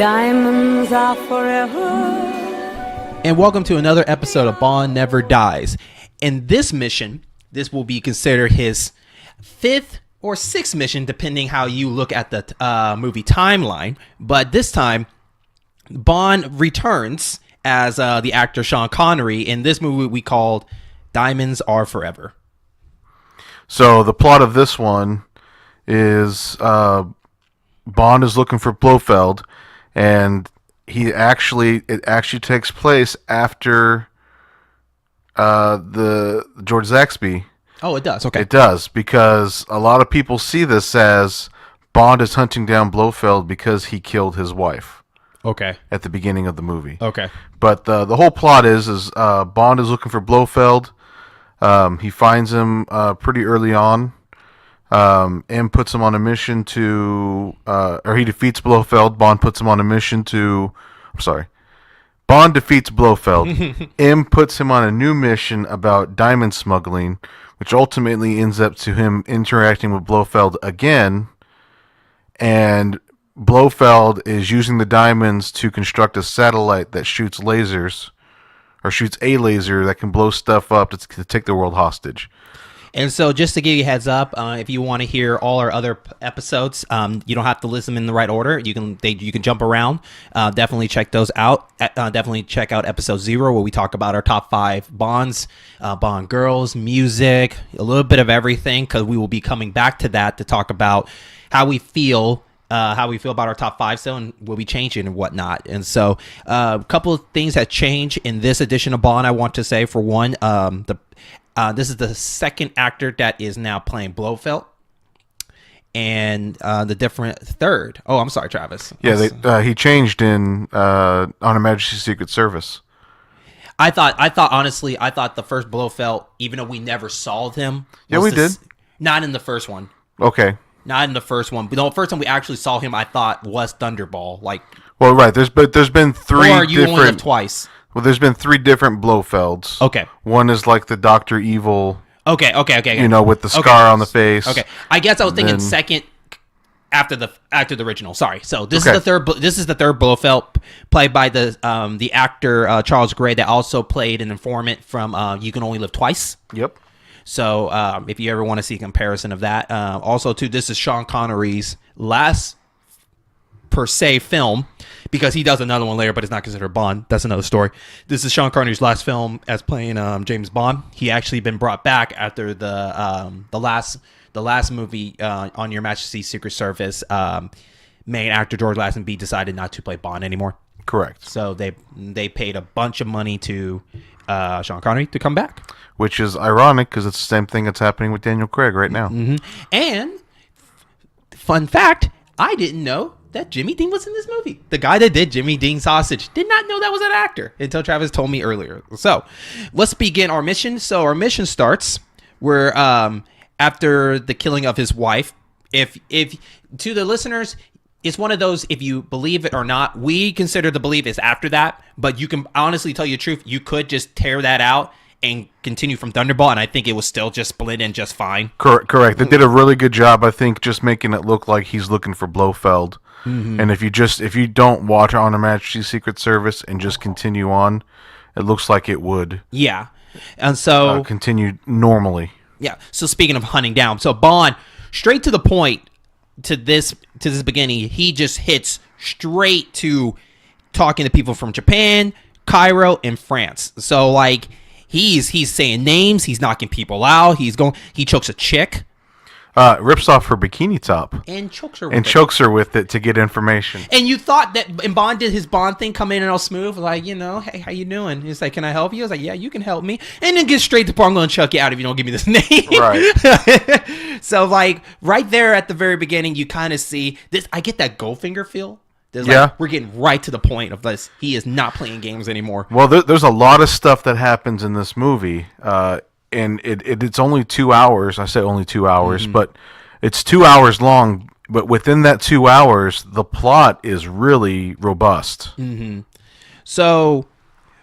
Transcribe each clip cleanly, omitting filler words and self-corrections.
Diamonds are forever. And welcome to another episode of Bond Never Dies. In this mission, this will be considered his fifth or sixth mission, depending how you look at the movie timeline. But this time, Bond returns as the actor Sean Connery in this movie we called Diamonds Are Forever. So the plot of this one is Bond is looking for Blofeld, and it actually takes place after the George Zaxby. Oh, it does. Okay, it does, because a lot of people see this as Bond is hunting down Blofeld because he killed his wife. Okay. At the beginning of the movie. Okay. But the whole plot is Bond is looking for Blofeld. He finds him pretty early on, and puts him on a mission to, or he defeats Blofeld. Bond puts him on a mission to, Bond defeats Blofeld. M puts him on a new mission about diamond smuggling, which ultimately ends up to him interacting with Blofeld again, and Blofeld is using the diamonds to construct a satellite that shoots lasers, or shoots a laser that can blow stuff up to take the world hostage. And so just to give you a heads up, if you want to hear all our other episodes, you don't have to listen in the right order. You can jump around. Definitely check those out. Definitely check out episode 0, where we talk about our top 5 Bonds, Bond girls, music, a little bit of everything, because we will be coming back to that to talk about how we feel about our top 5, so, and we'll be changing and whatnot. And so a couple of things that change in this edition of Bond, I want to say. For one, this is the second actor that is now playing Blofeld, and the different third. Oh, I'm sorry, Travis. Yeah, he changed in on Her Majesty's Secret Service. I thought honestly, the first Blofeld, even though we never saw him. Yeah, we did. Not in the first one. Okay. Not in the first one. But the first time we actually saw him, I thought, was Thunderball. Well, right. There's been 3 or you different. only lived twice. Well, there's been 3 different Blofelds. Okay. One is like the Dr. Evil. Okay. You know, with the scar on the face. Okay. I guess I was thinking second after the original. Sorry. So this is the third. This is the third Blofeld, played by the actor Charles Gray, that also played an informant from You Can Only Live Twice. Yep. So if you ever want to see a comparison of that, also too, this is Sean Connery's last per se film, because he does another one later, but it's not considered Bond. That's another story. This is Sean Connery's last film as playing James Bond. He actually been brought back after the last movie on Your Majesty's Secret Service. Main actor George Lazenby decided not to play Bond anymore. Correct. So they paid a bunch of money to Sean Connery to come back. Which is ironic, because it's the same thing that's happening with Daniel Craig right now. Mm-hmm. And fun fact, I didn't know that Jimmy Dean was in this movie. The guy that did Jimmy Dean Sausage did not know that was an actor until Travis told me earlier. So let's begin our mission. So our mission starts where after the killing of his wife. If to the listeners, it's one of those, if you believe it or not, we consider the belief is after that. But you can honestly tell you the truth. You could just tear that out and continue from Thunderball, and I think it was still just split in just fine. Correct. They did a really good job, I think, just making it look like he's looking for Blofeld. Mm-hmm. And if you don't watch On Her Majesty's Secret Service and just continue on, it looks like it would. Yeah, and so continue normally. Yeah. So speaking of hunting down, so Bond, straight to the point, to this beginning, he just hits straight to talking to people from Japan, Cairo, and France. So he's saying names, he's knocking people out, he chokes a chick. Rips off her bikini top. And chokes her with it to get information. And you thought that, and Bond did his Bond thing, come in and all smooth, hey, how you doing? He's like, can I help you? I was like, yeah, you can help me. And then get straight to point, I'm going to chuck you out if you don't give me this name. Right. So right there at the very beginning, you kind of see this. I get that Goldfinger feel. We're getting right to the point of this. He is not playing games anymore. Well, there's a lot of stuff that happens in this movie. And it's only 2 hours. I say only 2 hours, but it's 2 hours long. But within that 2 hours, the plot is really robust. Mm-hmm. So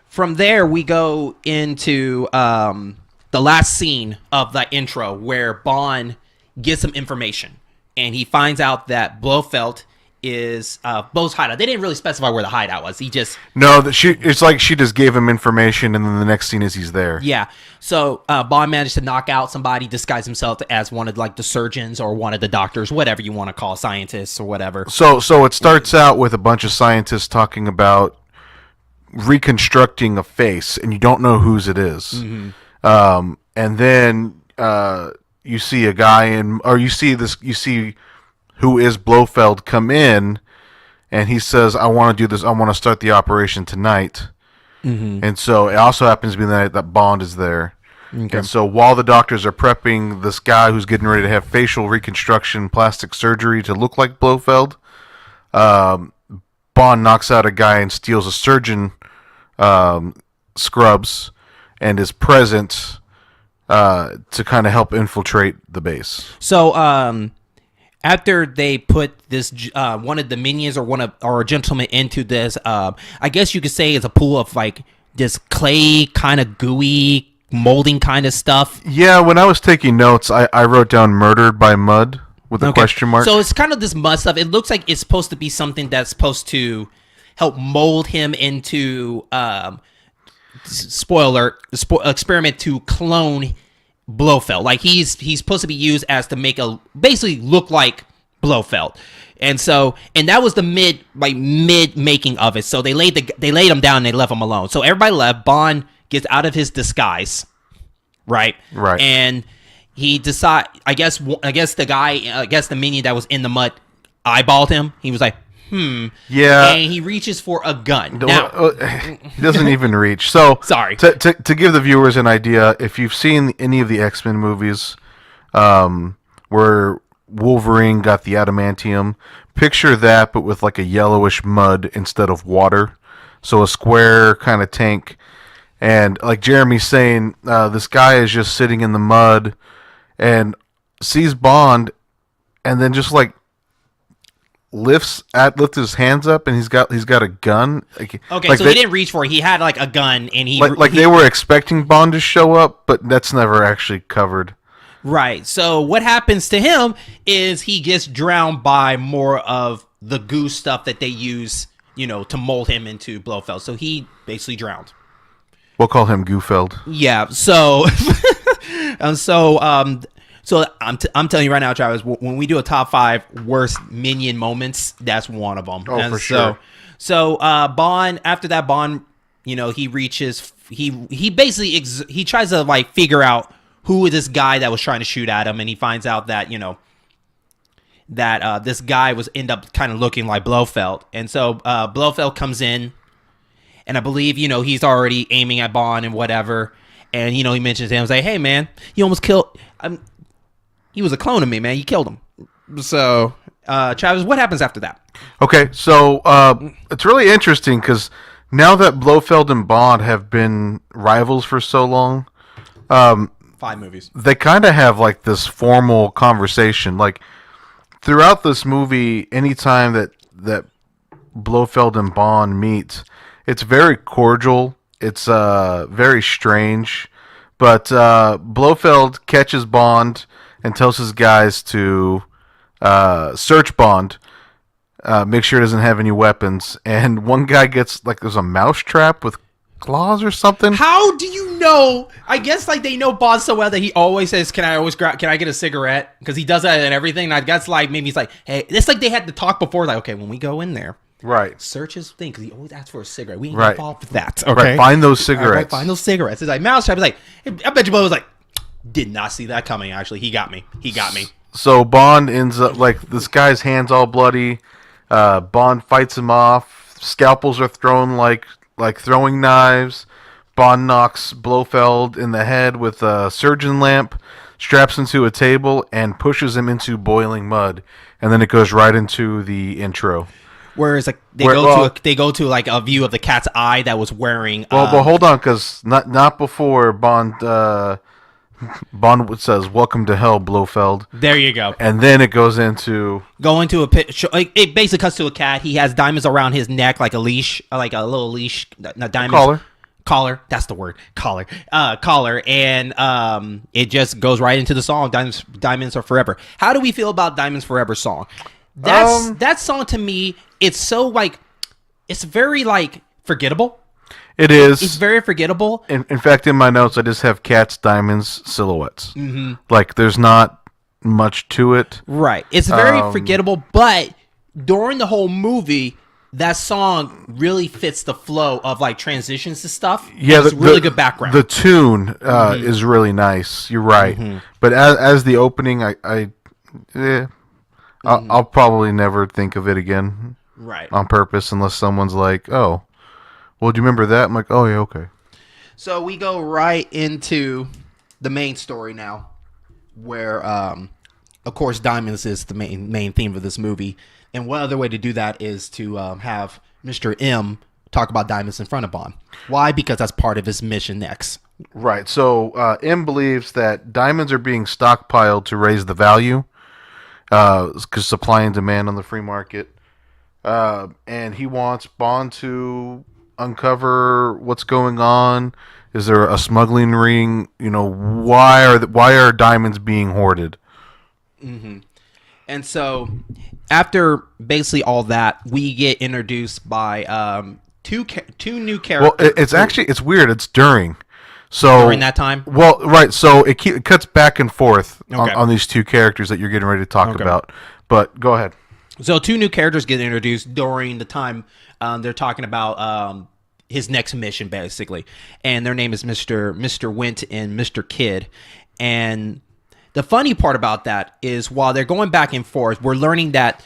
from there, we go into the last scene of the intro, where Bond gets some information, and he finds out that Blofeld is Bo's hideout. They didn't really specify where the hideout was. He just No, it's like she just gave him information, and then the next scene is he's there. yeah. So Bond managed to knock out somebody, disguise himself as one of like the surgeons or one of the doctors, whatever you want to call scientists or whatever. So it starts out with a bunch of scientists talking about reconstructing a face, and you don't know whose it is. And then you see a guy you see who is Blofeld come in, and he says, I want to do this. I want to start the operation tonight. And so it also happens to be the night that Bond is there. Okay. And so while the doctors are prepping this guy who's getting ready to have facial reconstruction, plastic surgery to look like Blofeld, Bond knocks out a guy and steals a surgeon scrubs and is present to kind of help infiltrate the base. So after they put this one of the minions or a gentleman into this, I guess you could say it's a pool of like this clay kind of gooey molding kind of stuff. Yeah, when I was taking notes, I wrote down "murdered by mud" with a question mark. So it's kind of this mud stuff. It looks like it's supposed to be something that's supposed to help mold him into experiment to clone Blofeld. Like he's supposed to be used as to make basically look like Blofeld. And that was the mid making of it. So they laid him down and they left him alone. So everybody left. Bond gets out of his disguise, right? Right. And he I guess the minion that was in the mud eyeballed him. He was like, yeah. And he reaches for a gun. He doesn't even reach. So sorry. To give the viewers an idea, if you've seen any of the X-Men movies, where Wolverine got the adamantium, picture that, but with like a yellowish mud instead of water. So a square kind of tank. And like Jeremy's saying, this guy is just sitting in the mud and sees Bond, and then just like lifts his hands up, and he's got a gun. Okay, so he didn't reach for it. He had like a gun, and they were expecting Bond to show up, but that's never actually covered. Right. So what happens to him is he gets drowned by more of the goo stuff that they use, to mold him into Blofeld. So he basically drowned. We'll call him Goofeld. Yeah. So, so I'm telling you right now, Travis, when we do a top 5 worst minion moments, that's one of them. Oh, for sure. So Bond, after that, Bond, he reaches, he basically he tries to like figure out who is this guy that was trying to shoot at him, and he finds out that that this guy end up kind of looking like Blofeld, and so Blofeld comes in. And I believe, he's already aiming at Bond and whatever. And, he mentions him. He's like, hey, man, you almost killed... he was a clone of me, man. You killed him. So, Travis, what happens after that? Okay, so it's really interesting because now that Blofeld and Bond have been rivals for so long... 5 movies. They kind of have, like, this formal conversation. Like, throughout this movie, anytime that Blofeld and Bond meet... It's very cordial. It's very strange. But Blofeld catches Bond and tells his guys to search Bond, make sure he doesn't have any weapons. And one guy gets, like, there's a mouse trap with claws or something. How do you know? I guess, like, they know Bond so well that he always says, can I get a cigarette? Because he does that and everything. And I guess, like, maybe he's like, hey, it's like they had to talk before, like, okay, when we go in there. Right. Search his thing, because he always asks for a cigarette. We ain't right. involved with that. Okay. Right. Find those cigarettes. Right, find those cigarettes. It's like, Mousetrap is like, hey, I bet you Bo was like, did not see that coming, actually. He got me. So Bond ends up, like, this guy's hand's all bloody. Bond fights him off. Scalpels are thrown like throwing knives. Bond knocks Blofeld in the head with a surgeon lamp, straps him to a table, and pushes him into boiling mud. And then it goes right into the intro. Whereas like they go to like a view of the cat's eye that was wearing. But hold on, because not before Bond. Bond says, "Welcome to hell, Blofeld." There you go. And then it goes into a pit. It basically cuts to a cat. He has diamonds around his neck, like a leash, like a little leash. Not diamonds. Collar. That's the word. Collar. And it just goes right into the song. Diamonds are forever. How do we feel about Diamonds Forever song? that song to me, it's so like, it's very like forgettable. It is. It's very forgettable. In fact, in my notes, I just have cats, diamonds, silhouettes. Mm-hmm. Like, there's not much to it. Right. It's very forgettable, but during the whole movie, that song really fits the flow of like transitions to stuff. Yeah, it's really good background. The tune is really nice. You're right. Mm-hmm. But as the opening, I'll probably never think of it again. Right. On purpose, unless someone's like, "Oh, well, do you remember that?" I'm like, "Oh yeah, okay." So we go right into the main story now, where, of course, diamonds is the main theme of this movie. And one other way to do that is to have Mr. M talk about diamonds in front of Bond. Why? Because that's part of his mission next. Right. So M believes that diamonds are being stockpiled to raise the value, because supply and demand on the free market. And he wants Bond to uncover what's going on. Is there a smuggling ring? Why are diamonds being hoarded? Mm-hmm. And so, after basically all that, we get introduced by two new characters. Well, it's weird. It's during that time. Well, right. So it cuts back and forth on these two characters that you're getting ready to talk about. But go ahead. So two new characters get introduced during the time they're talking about his next mission, basically, and their name is Mr. Wint and Mr. Kidd. And the funny part about that is, while they're going back and forth, we're learning that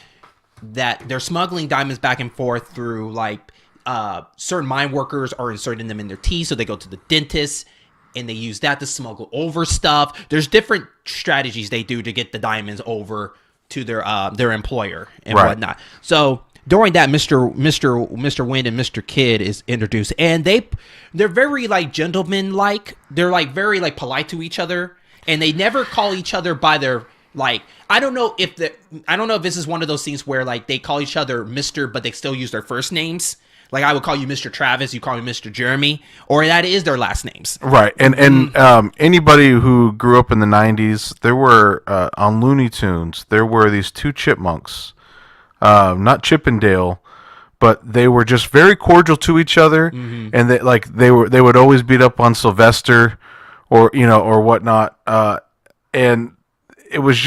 they're smuggling diamonds back and forth through like certain mine workers are inserting them in their teeth, so they go to the dentist. And they use that to smuggle over stuff. There's different strategies they do to get the diamonds over to their employer and whatnot. So during that, Mr. Wint and Mr. Kidd is introduced, and they're very like gentleman-like. They're like very like polite to each other, and they never call each other by their like. I don't know if this is one of those things where like they call each other Mr., but they still use their first names. Like, I would call you Mr. Travis, you call me Mr. Jeremy, or that is their last names. Right. And anybody who grew up in the 90s, there were, on Looney Tunes, there were these two chipmunks, not Chip and Dale, but they were just very cordial to each other, and they would always beat up on Sylvester or whatnot, and it was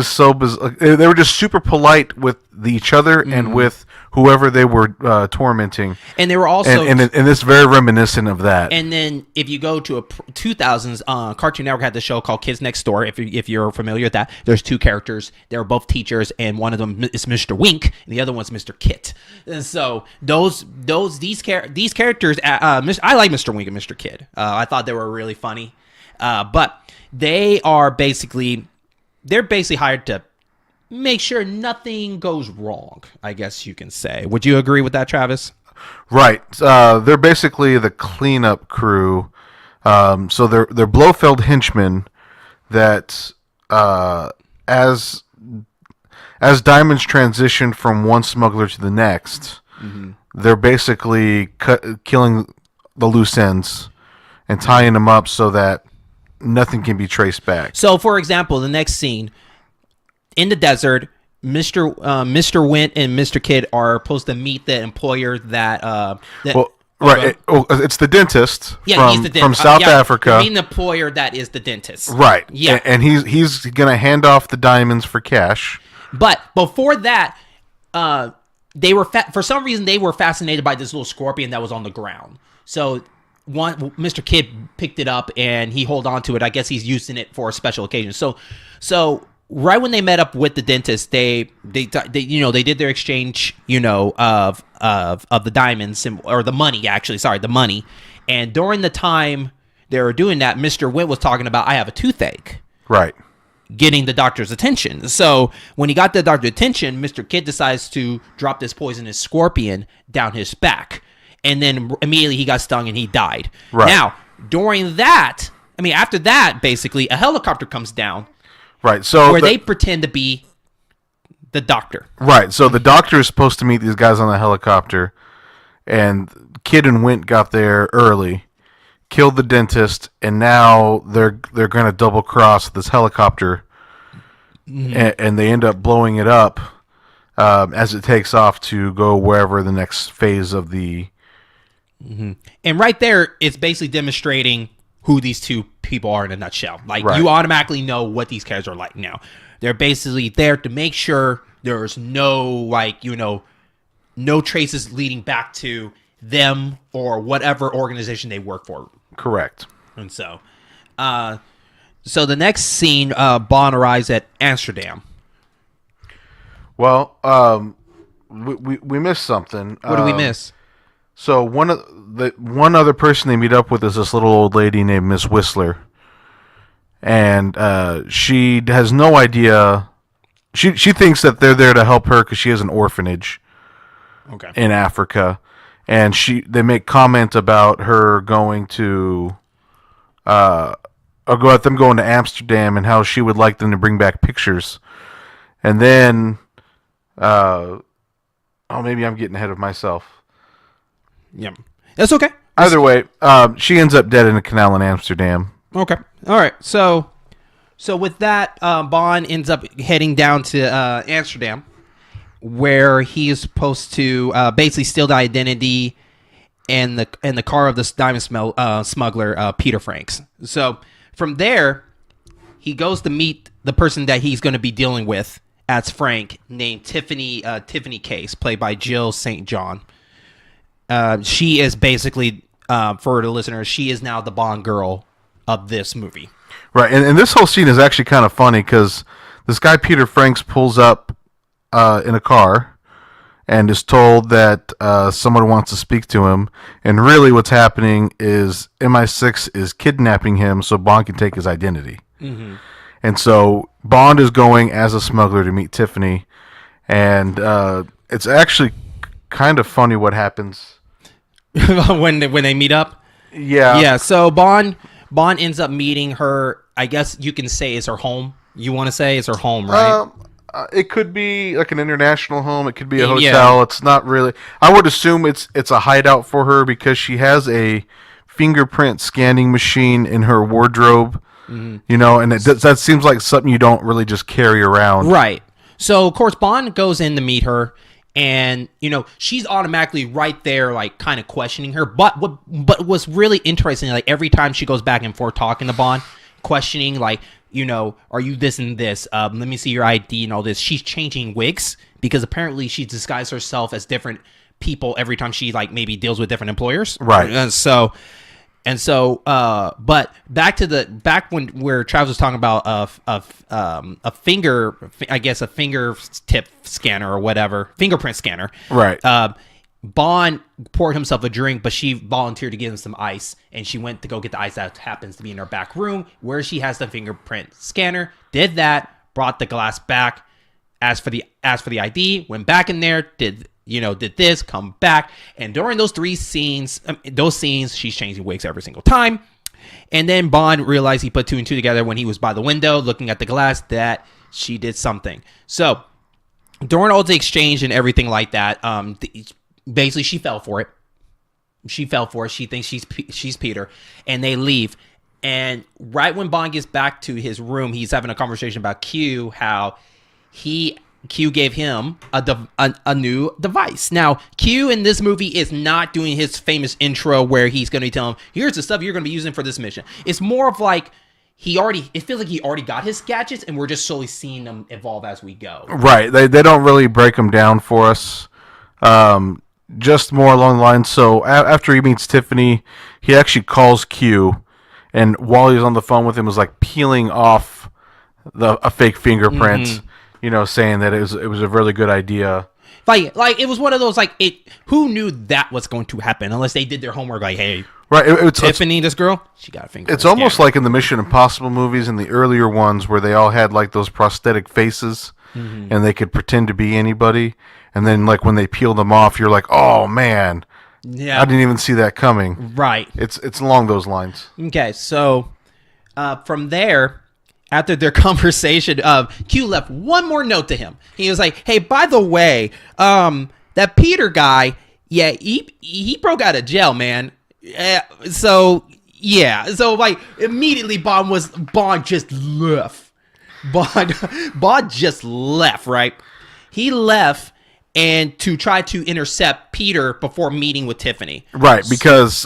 so bizarre. They were just super polite with each other and with whoever they were tormenting. And they were also... And it's very reminiscent of that. And then if you go to a 2000s, Cartoon Network had the show called Kids Next Door. If you're familiar with that, there's two characters. They were both teachers, and one of them is Mr. Wink, and the other one's Mr. Kit. And so these characters... I like Mr. Wink and Mr. Kid. I thought they were really funny. But they are basically... They're basically hired to make sure nothing goes wrong, I guess you can say. Would you agree with that, Travis? Right. They're basically the cleanup crew. So they're Blofeld henchmen that, as diamonds transition from one smuggler to the next, they're basically killing the loose ends and tying them up so that nothing can be traced back. So, for example, the next scene in the desert, Mr. Wint and Mr. Kidd are supposed to meet the employer it's the dentist. Yeah, he's the dentist from South Africa. Meeting the employer that is the dentist. Right. Yeah, and he's gonna hand off the diamonds for cash. But before that, they were for some reason they were fascinated by this little scorpion that was on the ground. So Mr. Kidd picked it up and he held on to it. I guess he's using it for a special occasion. So right when they met up with the dentist, they did their exchange, of the diamonds or the money, actually. Sorry, the money. And during the time they were doing that, Mr. Wint was talking about, I have a toothache. Right. Getting the doctor's attention. So when he got the doctor's attention, Mr. Kidd decides to drop this poisonous scorpion down his back. And then immediately he got stung and he died. Right. Now, after that, basically, a helicopter comes down. Right. So where they pretend to be the doctor. Right. So the doctor is supposed to meet these guys on the helicopter, and Kidd and Wint got there early, killed the dentist, and now they're going to double cross this helicopter, and they end up blowing it up. as it takes off to go wherever the next phase of the. And right there, it's basically demonstrating who these two people are in a nutshell. Like, Right. you automatically know what these characters are like now. They're basically there to make sure there's no, like, no traces leading back to them or whatever organization they work for. Correct. And so the next scene, Bond arrives at Amsterdam. Well, we missed something. What do we miss? So one other person they meet up with is this little old lady named Miss Whistler, and she has no idea. She thinks that they're there to help her because she has an orphanage in Africa, and they make comment about her going to about them going to Amsterdam and how she would like them to bring back pictures, and then maybe I'm getting ahead of myself. Yeah, that's okay. Either way, she ends up dead in a canal in Amsterdam. Okay. All right. So with that, Bond ends up heading down to Amsterdam, where he is supposed to basically steal the identity and the car of this diamond smuggler, Peter Franks. So from there, he goes to meet the person that he's going to be dealing with as Frank, named Tiffany Case, played by Jill St. John. She is basically, for the listeners, she is now the Bond girl of this movie. Right, and this whole scene is actually kind of funny because this guy Peter Franks pulls up in a car and is told that someone wants to speak to him, and really what's happening is MI6 is kidnapping him so Bond can take his identity. Mm-hmm. And so Bond is going as a smuggler to meet Tiffany, and it's actually kind of funny what happens when they meet up. Yeah. So Bond ends up meeting her. I guess you can say is her home. You want to say is her home, right? It could be like an international home. It could be a hotel. Yeah. It's not really. I would assume it's a hideout for her because she has a fingerprint scanning machine in her wardrobe. Mm-hmm. And that seems like something you don't really just carry around. Right. So of course Bond goes in to meet her. And, she's automatically right there, like, kind of questioning her. But what's really interesting, like, every time she goes back and forth talking to Bond, questioning, like, are you this and this? Let me see your ID and all this. She's changing wigs because apparently she disguises herself as different people every time she, like, maybe deals with different employers. Right. And so, but back when where Travis was talking about a fingertip scanner or whatever, fingerprint scanner. Right. Bond poured himself a drink, but she volunteered to give him some ice, and she went to go get the ice that happens to be in her back room where she has the fingerprint scanner. Did that, brought the glass back, asked for the ID, went back in there, did this, come back. And during those scenes, she's changing wigs every single time. And then Bond realized he put two and two together when he was by the window looking at the glass that she did something. So during all the exchange and everything like that, basically she fell for it. She thinks she's Peter, and they leave. And right when Bond gets back to his room, he's having a conversation about Q, how Q gave him a new device. Now, Q in this movie is not doing his famous intro where he's going to be telling him, here's the stuff you're going to be using for this mission. It's more of like it feels like he already got his gadgets and we're just slowly seeing them evolve as we go. Right. They don't really break them down for us. Just more along the lines. So after he meets Tiffany, he actually calls Q, and while he's on the phone with him, was like peeling off a fake fingerprint. Mm-hmm. Saying that it was a really good idea. Like it was one of those who knew that was going to happen unless they did their homework. Like, hey, right? Tiffany, this girl, she got a finger. It's almost like in the Mission Impossible movies and the earlier ones where they all had like those prosthetic faces, mm-hmm. and they could pretend to be anybody. And then like when they peel them off, you're like, oh man, yeah, I didn't even see that coming. Right. It's along those lines. Okay, so from there. After their conversation, Q left one more note to him. He was like, hey, by the way, that Peter guy, yeah, he broke out of jail, man. So like immediately Bond just left. Bond just left, right? He left and to try to intercept Peter before meeting with Tiffany. Right, because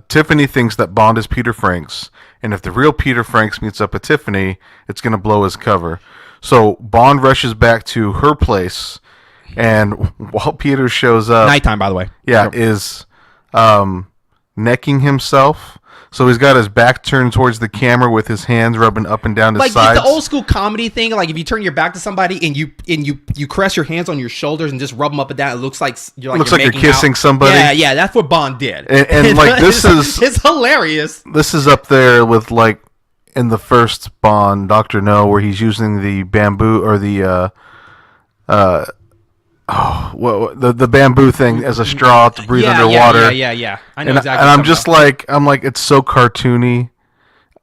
Tiffany thinks that Bond is Peter Franks, and if the real Peter Franks meets up with Tiffany, it's going to blow his cover. So Bond rushes back to her place, and while Peter shows up... Nighttime, by the way. Yeah, is necking himself. So he's got his back turned towards the camera with his hands rubbing up and down his sides. Like the old school comedy thing. Like if you turn your back to somebody and you caress your hands on your shoulders and just rub them up and down, it looks like you're kissing out. somebody. Yeah, that's what Bond did. And like this is it's hilarious. This is up there with like in the first Bond, Dr. No, where he's using the bamboo or the the bamboo thing as a straw to breathe underwater. Yeah. I know exactly. And I'm just like, it's so cartoony.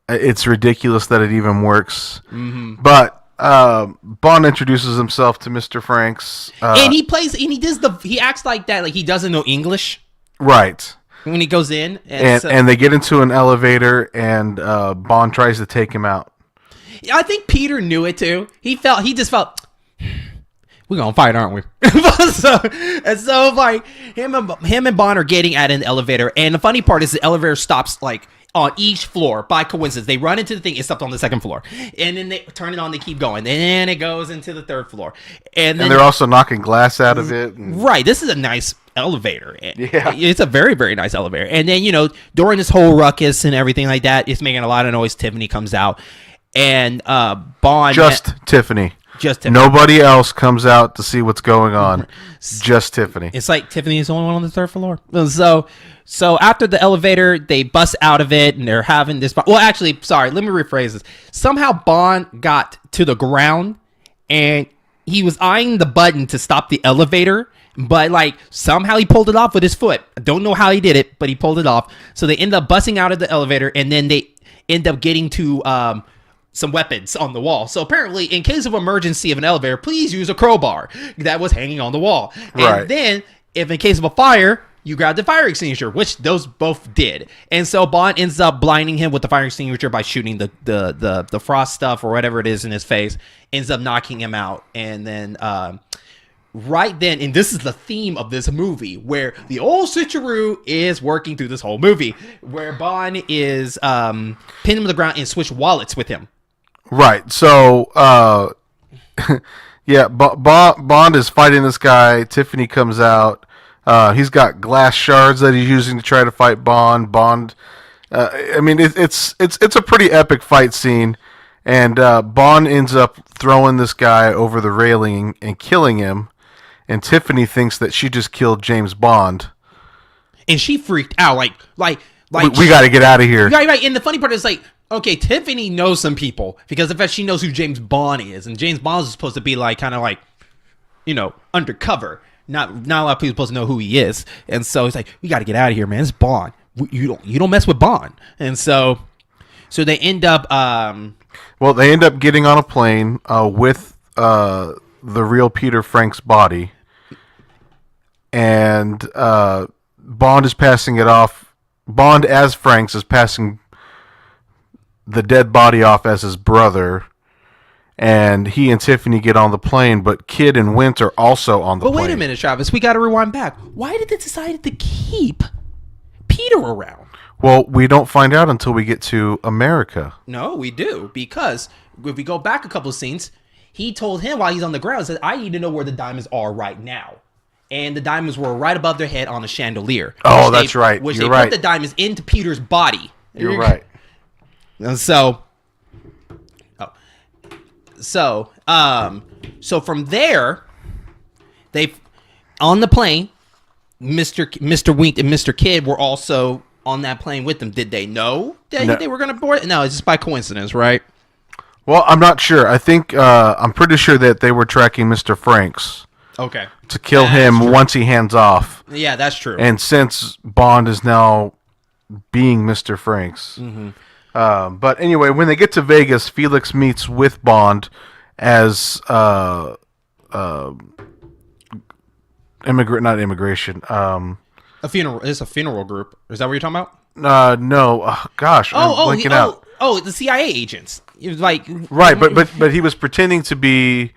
It's ridiculous that it even works. Mm-hmm. But Bond introduces himself to Mr. Franks, and he acts like that, like he doesn't know English. Right. When he goes in, and they get into an elevator, and Bond tries to take him out. I think Peter knew it too. He just felt. We're gonna fight, aren't we? so like him and Bond are getting at an elevator, and the funny part is the elevator stops like on each floor by coincidence. They run into the thing, it stopped on the second floor, and then they turn it on, they keep going, and then it goes into the third floor, and they're also knocking glass out of it. Right, this is a nice elevator. Yeah, it's a very, very nice elevator. And then during this whole ruckus and everything like that, it's making a lot of noise. Tiffany comes out, and Bond Tiffany. Just Tiffany. Nobody else comes out to see what's going on. Just Tiffany. It's like Tiffany is the only one on the third floor. So after the elevator, they bust out of it, and they're having this. Well, actually, sorry, let me rephrase this. Somehow Bond got to the ground, and he was eyeing the button to stop the elevator, but like somehow he pulled it off with his foot. I don't know how he did it, but he pulled it off. So they end up busting out of the elevator, and then they end up getting to some weapons on the wall. So apparently, in case of emergency of an elevator, please use a crowbar that was hanging on the wall. Right. And then, if in case of a fire, you grab the fire extinguisher, which those both did. And so Bond ends up blinding him with the fire extinguisher by shooting the frost stuff or whatever it is in his face, ends up knocking him out. And then right then, and this is the theme of this movie, where the old switcheroo is working through this whole movie, where Bond is pinning him to the ground and switch wallets with him. Right. So, yeah, Bond is fighting this guy. Tiffany comes out. He's got glass shards that he's using to try to fight Bond. I mean, it's a pretty epic fight scene, and Bond ends up throwing this guy over the railing and killing him. And Tiffany thinks that she just killed James Bond, and she freaked out. Like we got to get out of here. Right. And the funny part is like, okay, Tiffany knows some people because in fact she knows who James Bond is, and James Bond is supposed to be like kind of like, undercover. Not a lot of people supposed to know who he is, and so it's like, we got to get out of here, man. It's Bond. You don't mess with Bond, and so they end up. They end up getting on a plane with the real Peter Frank's body, and Bond is passing it off. Bond as Franks is passing the dead body off as his brother, and he and Tiffany get on the plane, but Kid and Wint are also on the plane. But wait a minute, Travis. We got to rewind back. Why did they decide to keep Peter around? Well, we don't find out until we get to America. No, we do, because if we go back a couple of scenes, he told him while he's on the ground, said, I need to know where the diamonds are right now. And the diamonds were right above their head on a chandelier. Oh, that's right. Which You're they right. put the diamonds into Peter's body. You're right. And so from there, they on the plane, Mr. Wint and Mr. Kidd were also on that plane with them. Did they know that they were going to board? No, it's just by coincidence, right? Well, I'm not sure. I think I'm pretty sure that they were tracking Mr. Franks. Okay. To kill him once he hands off. Yeah, that's true. And since Bond is now being Mr. Franks. Mm-hmm. But anyway, when they get to Vegas, Felix meets with Bond as not immigration. A funeral. It's a funeral group. Is that what you're talking about? No. Oh, gosh. I'm blanking out. Oh, the CIA agents. It was like right, but he was pretending to be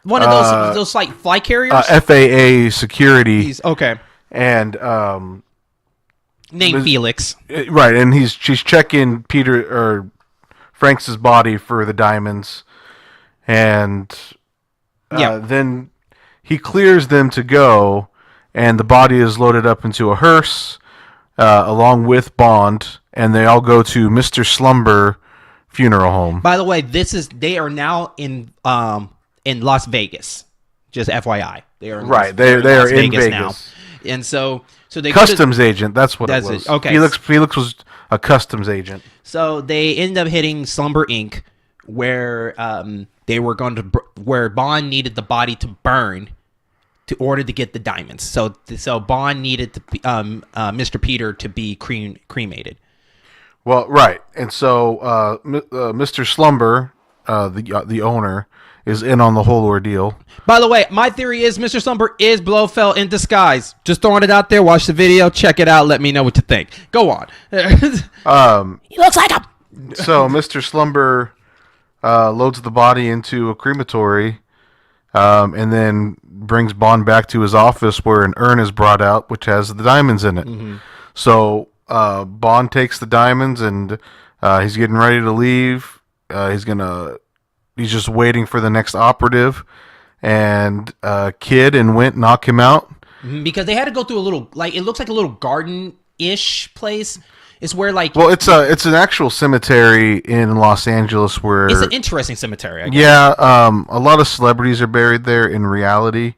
One of those like fly carriers. FAA security. Okay. And named Felix. Right, and she's checking Frank's body for the diamonds, and then he clears them to go, and the body is loaded up into a hearse along with Bond, and they all go to Mr. Slumber funeral home. By the way, they are now in Las Vegas. Just FYI, they are in Vegas now, and so they customs agent. That's what it was. Okay, Felix was a customs agent. So they ended up hitting Slumber Inc., where they were going to where Bond needed the body to burn to order to get the diamonds. So Bond needed Mr. Peter to be cremated. Well, right, and so Mr. Slumber, the owner, is in on the whole ordeal. By the way, my theory is Mr. Slumber is Blofeld in disguise. Just throwing it out there. Watch the video. Check it out. Let me know what you think. Go on. He looks like him. So Mr. Slumber loads the body into a crematory and then brings Bond back to his office where an urn is brought out which has the diamonds in it. Mm-hmm. So Bond takes the diamonds and he's getting ready to leave. He's just waiting for the next operative, and Kid and Wint knock him out because they had to go through a little, like, it looks like a little garden-ish place. It's where, like, well, it's an actual cemetery in Los Angeles where it's an interesting cemetery. I guess. Yeah, a lot of celebrities are buried there in reality,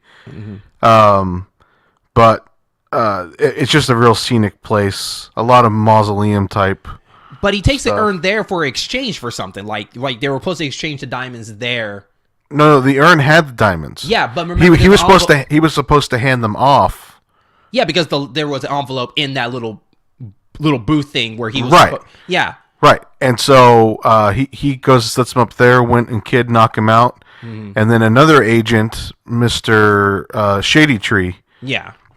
but it's just a real scenic place. A lot of mausoleum type. But he takes the urn there for exchange for something. Like they were supposed to exchange the diamonds there. No, the urn had the diamonds. Yeah, but remember he was supposed to hand them off. Yeah, because there was an envelope in that little booth thing where he was right. Yeah. Right, and so he goes, sets him up there. Wint and Kid knock him out, and then another agent, Mr. Shady Tree,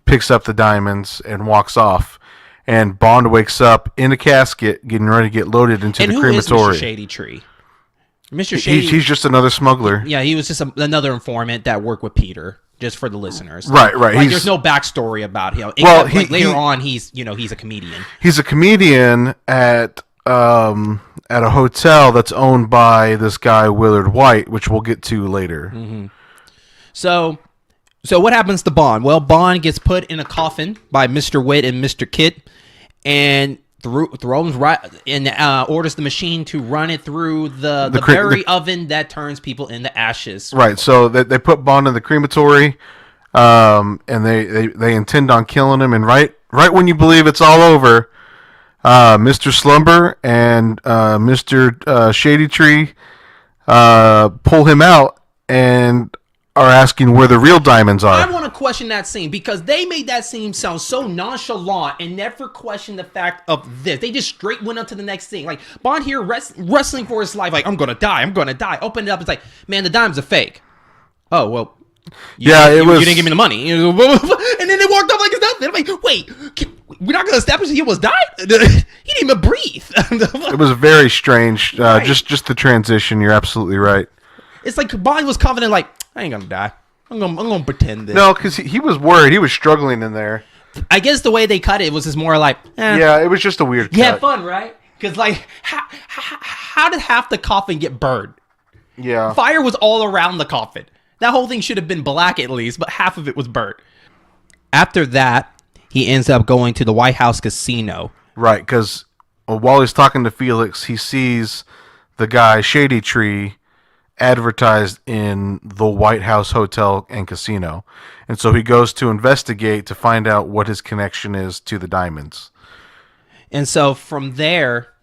picks up the diamonds and walks off. And Bond wakes up in a casket, getting ready to get loaded into the crematory. And who is Mr. Shady Tree? Mr. Shady... He's just another smuggler. Yeah, he was just another informant that worked with Peter, just for the listeners. Right. Like, there's no backstory about him. Well, later on, he's a comedian. He's a comedian at a hotel that's owned by this guy, Willard Whyte, which we'll get to later. Mm-hmm. So what happens to Bond? Well, Bond gets put in a coffin by Mr. Witt and Mr. Kit, and throws right and orders the machine to run it through the berry oven that turns people into ashes. Right. So they put Bond in the crematory, and they intend on killing him. And right when you believe it's all over, Mr. Slumber and Mr. Shady Tree pull him out and are asking where the real diamonds are. I want to question that scene because they made that scene sound so nonchalant and never questioned the fact of this. They just straight went up to the next thing. Like, Bond here wrestling for his life, like, I'm going to die. Open it up. It's like, man, the dimes are fake. Oh, well. You didn't give me the money. And then they walked off like it's nothing. I'm like, wait, we're not going to establish that he was dying? He didn't even breathe. It was very strange. Right. Just the transition. You're absolutely right. It's like Bond was confident, like, I ain't gonna die. I'm gonna pretend this. No, because he was worried. He was struggling in there. I guess the way they cut it was just more like, Yeah, it was just a weird cut. You had fun, right? Because, like, how did half the coffin get burned? Yeah. Fire was all around the coffin. That whole thing should have been black at least, but half of it was burnt. After that, he ends up going to the White House casino. Right, because while he's talking to Felix, he sees the guy, Shady Tree, advertised in the White House Hotel and Casino. And so he goes to investigate to find out what his connection is to the diamonds. And so from there,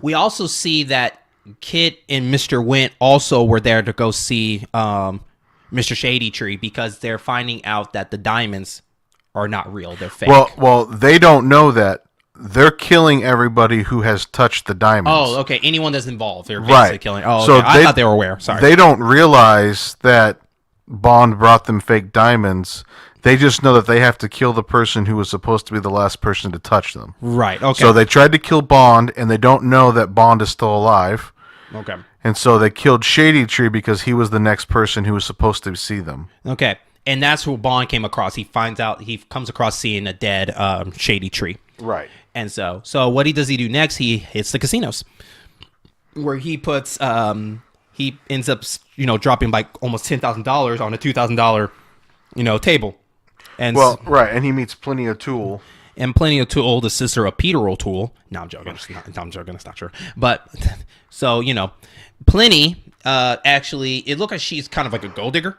we also see that Kit and Mr. Wint also were there to go see Mr. Shady Tree because they're finding out that the diamonds are not real. They're fake. Well, they don't know that. They're killing everybody who has touched the diamonds. Oh, okay. Anyone that's involved, they're basically killing. Oh, okay. So I thought they were aware. Sorry. They don't realize that Bond brought them fake diamonds. They just know that they have to kill the person who was supposed to be the last person to touch them. Right. Okay. So they tried to kill Bond, and they don't know that Bond is still alive. Okay. And so they killed Shady Tree because he was the next person who was supposed to see them. Okay. And that's who Bond came across. He comes across seeing a dead Shady Tree. Right. And so what does he do next? He hits the casinos, where he puts he ends up dropping like almost $10,000 on a $2,000 table. And right, and he meets Plenty O'Toole. And Plenty O'Toole, the sister of Peter O'Toole. No, I'm joking. I'm joking. It's not true. But so Plenty actually, it looked like she's kind of like a gold digger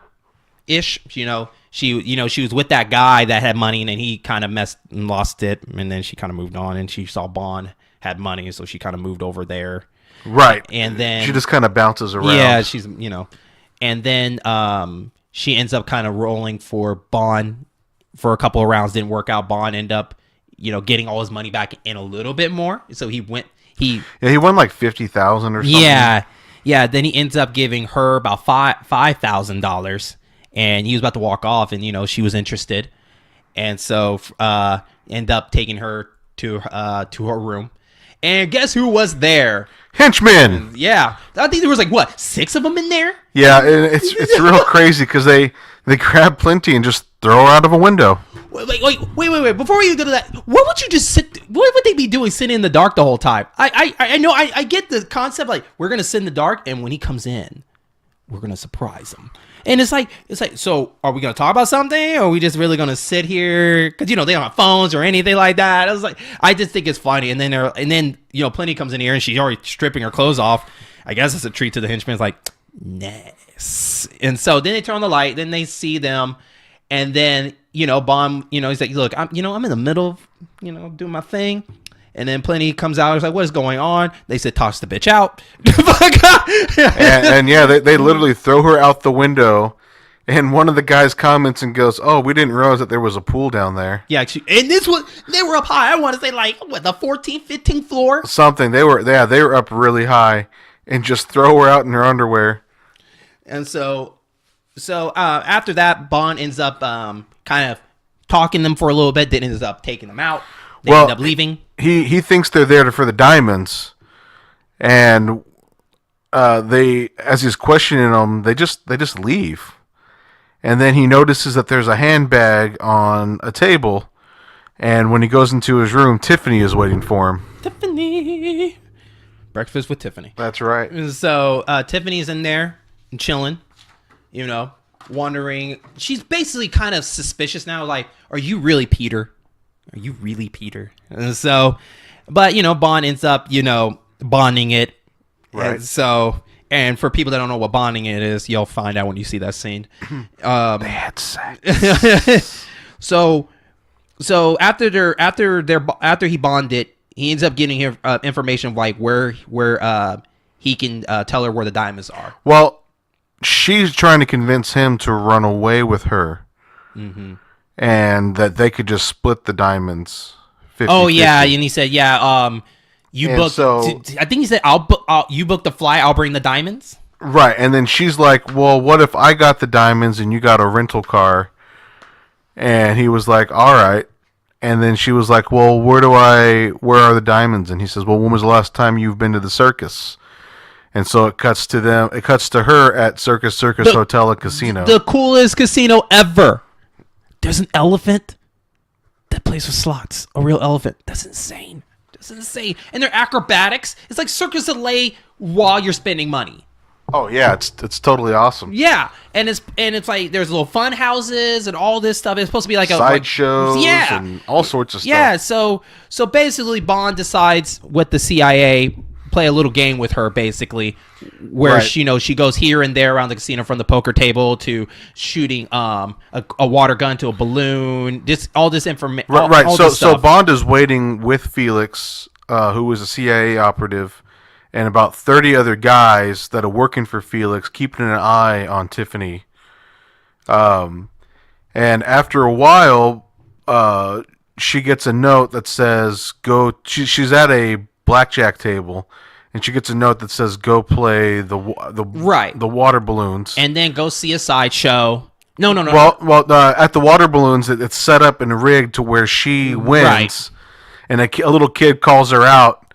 ish. She was with that guy that had money, and then he kind of messed and lost it, and then she kind of moved on, and she saw Bond had money, so she kind of moved over there. Right. And then she just kind of bounces around. Yeah, she's and then she ends up kind of rolling for Bond for a couple of rounds. Didn't work out. Bond ended up getting all his money back in a little bit more. So he won like 50,000 or something. Yeah. Then he ends up giving her about $5,000, and he was about to walk off, and she was interested, and so end up taking her to her room, and guess who was there? Henchmen. Yeah, I think there was like 6 of them in there. Yeah, it's real crazy because they grab Plenty and just throw her out of a window. Wait! Before you go to that, what would you just sit? What would they be doing, sitting in the dark the whole time? I know I get the concept. Like, we're gonna sit in the dark, and when he comes in, we're gonna surprise him. And it's like, so are we gonna talk about something, or are we just really gonna sit here? Because they don't have phones or anything like that. I just think it's funny. And then Plenty comes in here, and she's already stripping her clothes off. I guess it's a treat to the henchmen. It's like, nice. And so then they turn on the light, then they see them, and then Bond, he's like, look, I'm in the middle of doing my thing. And then Plenty comes out. He's like, what is going on? They said, toss the bitch out. and yeah, they literally throw her out the window. And one of the guys comments and goes, oh, we didn't realize that there was a pool down there. Yeah, actually, and they were up high. I want to say like, the 14th, 15th floor? Something. They were up really high, and just throw her out in her underwear. And so after that, Bond ends up kind of talking them for a little bit, then ends up taking them out. They end up leaving. He thinks they're there for the diamonds, and as he's questioning them, they just leave, and then he notices that there's a handbag on a table, and when he goes into his room, Tiffany is waiting for him. Tiffany, breakfast with Tiffany. That's right. So Tiffany's in there chilling, wondering. She's basically kind of suspicious now. Like, are you really Peter? Are you really Peter? And so, but Bond ends up bonding it. Right. And for people that don't know what bonding it is, you'll find out when you see that scene. They had sex. So after he bonded, he ends up getting information of like where he can tell her where the diamonds are. Well, she's trying to convince him to run away with her. Mm-hmm. And that they could just split the diamonds 50-50. Oh, yeah. And he said, you booked. So, I think he said, you booked the flight, I'll bring the diamonds. Right. And then she's like, well, what if I got the diamonds and you got a rental car? And he was like, all right. And then she was like, well, where are the diamonds? And he says, well, when was the last time you've been to the circus? And so it cuts to her at Circus Hotel and Casino. The coolest casino ever. There's an elephant that plays with slots. A real elephant. That's insane. And their acrobatics. It's like Cirque du Soleil while you're spending money. Oh yeah, it's totally awesome. Yeah, and it's like there's little fun houses and all this stuff. It's supposed to be like a sideshows, and all sorts of stuff. Yeah, so basically Bond decides with the CIA play a little game with her, basically, where right. she goes here and there around the casino, from the poker table to shooting a water gun to a balloon, all this information. Right. So Bond is waiting with Felix, who was a CIA operative, and about 30 other guys that are working for Felix, keeping an eye on Tiffany. And after a while, she gets a note that says, "Go." She's at a blackjack table, and she gets a note that says, "Go play the water balloons, and then go see a sideshow." No. Well, at the water balloons, it's set up and rigged to where she wins, right. And a little kid calls her out,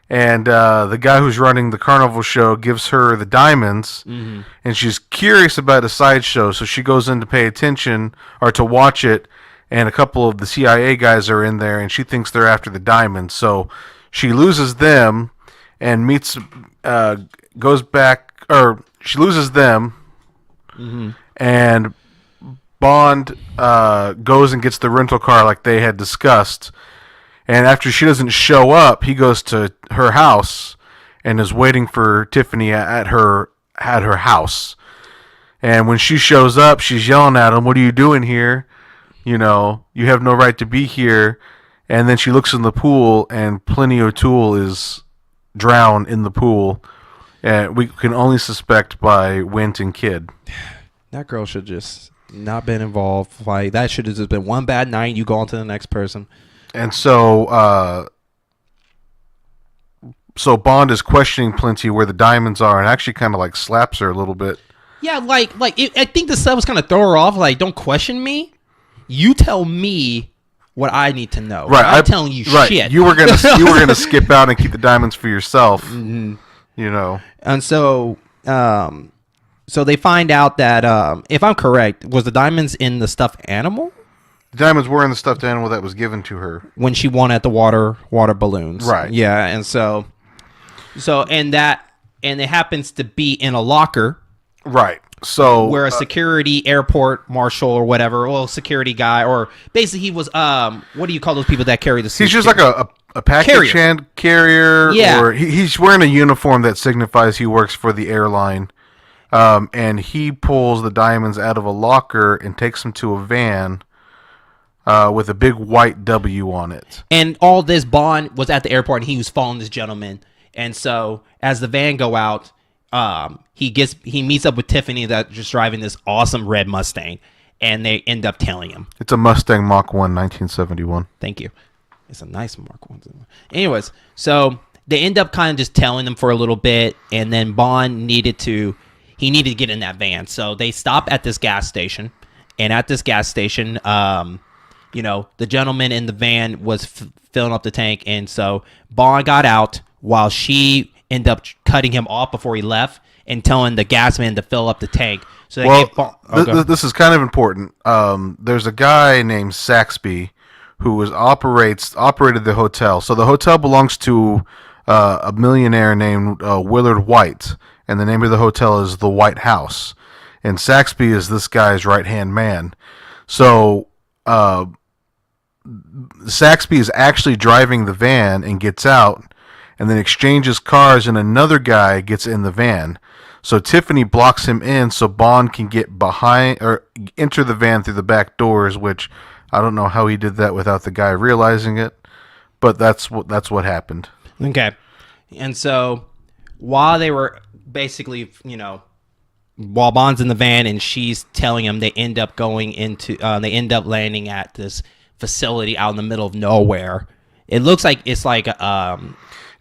And the guy who's running the carnival show gives her the diamonds, and she's curious about a sideshow, so she goes in to pay attention or to watch it. And a couple of the CIA guys are in there, and she thinks they're after the diamonds. So she loses them and goes back, or she loses them, and Bond goes and gets the rental car like they had discussed. And after she doesn't show up, he goes to her house and is waiting for Tiffany at her house. And when she shows up, she's yelling at him, "What are you doing here? You know, you have no right to be here." And then she looks in the pool, and Plenty O'Toole is drowned in the pool. And we can only suspect by Wint and Kid. That girl should just not been involved. Like, that should have just been one bad night. You go on to the next person. And so Bond is questioning Plenty where the diamonds are, and actually kind of like slaps her a little bit. Yeah, I think the stuff was kind of throw her off. Like, don't question me. You tell me what I need to know. Right, I'm telling you shit. You were gonna skip out and keep the diamonds for yourself. You know. And so they find out that if I'm correct, was the diamonds in the stuffed animal? The diamonds were in the stuffed animal that was given to her when she won at the water balloons. Right. Yeah, and so it happens to be in a locker. Right. So where a security airport marshal or whatever, security guy, or basically he was what do you call those people that carry the suitcase? He's just like a package carrier. Yeah. Or he's wearing a uniform that signifies he works for the airline. And he pulls the diamonds out of a locker and takes them to a van with a big white W on it. And all this, Bond was at the airport and he was following this gentleman. And so as the van go out, he meets up with Tiffany that's just driving this awesome red Mustang, and they end up telling him. It's a Mustang Mach 1, 1971. Thank you. It's a nice Mach 1. Anyways, so they end up kind of just telling them for a little bit, and then Bond needed to get in that van. So they stop at this gas station, and at this gas station, the gentleman in the van was filling up the tank, and so Bond got out while she ended up cutting him off before he left and telling the gas man to fill up the tank. So they this is kind of important. There's a guy named Saxby who operated the hotel. So the hotel belongs to a millionaire named Willard Whyte, and the name of the hotel is the White House. And Saxby is this guy's right-hand man. So Saxby is actually driving the van and gets out, and then exchanges cars, and another guy gets in the van. So Tiffany blocks him in so Bond can get behind or enter the van through the back doors, which I don't know how he did that without the guy realizing it, but that's what happened. Okay. And so while they were basically, while Bond's in the van and she's telling him, they end up landing at this facility out in the middle of nowhere. It looks like it's like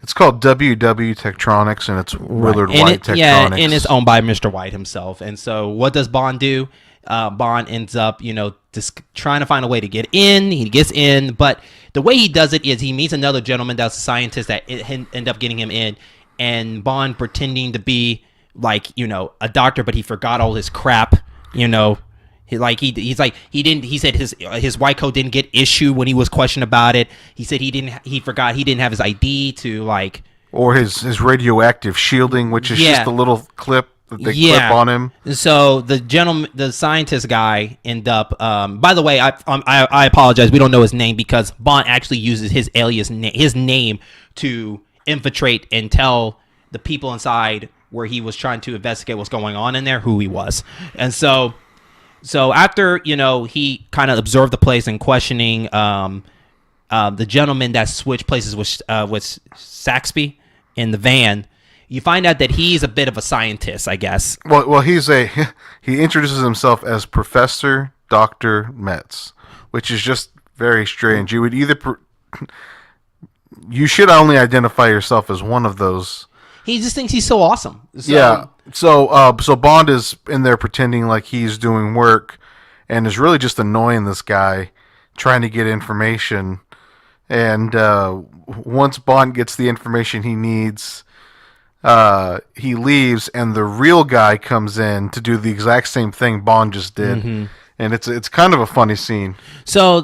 it's called WW Tektronix, and it's Willard Whyte Tektronix. Yeah, and it's owned by Mr. Whyte himself. And so what does Bond do? Bond ends up, just trying to find a way to get in. He gets in, but the way he does it is he meets another gentleman that's a scientist that end up getting him in, and Bond pretending to be like, a doctor, but he forgot all his crap, He said his white coat didn't get issued when he was questioned about it. He said he forgot he didn't have his ID to or his radioactive shielding, which is just a little clip that they clip on him. So the scientist guy end up. By the way, I apologize. We don't know his name because Bond actually uses his alias his name to infiltrate and tell the people inside where he was trying to investigate what's going on in there who he was, and so. So after, he kind of observed the place and questioning the gentleman that switched places with Saxby in the van, you find out that he's a bit of a scientist, I guess. Well, he introduces himself as Professor Dr. Metz, which is just very strange. You would you should only identify yourself as one of those. He just thinks he's so awesome. Yeah. So Bond is in there pretending like he's doing work, and is really just annoying this guy, trying to get information And once Bond gets the information he needs, he leaves, and the real guy comes in to do the exact same thing Bond just did. Mm-hmm. And it's kind of a funny scene. So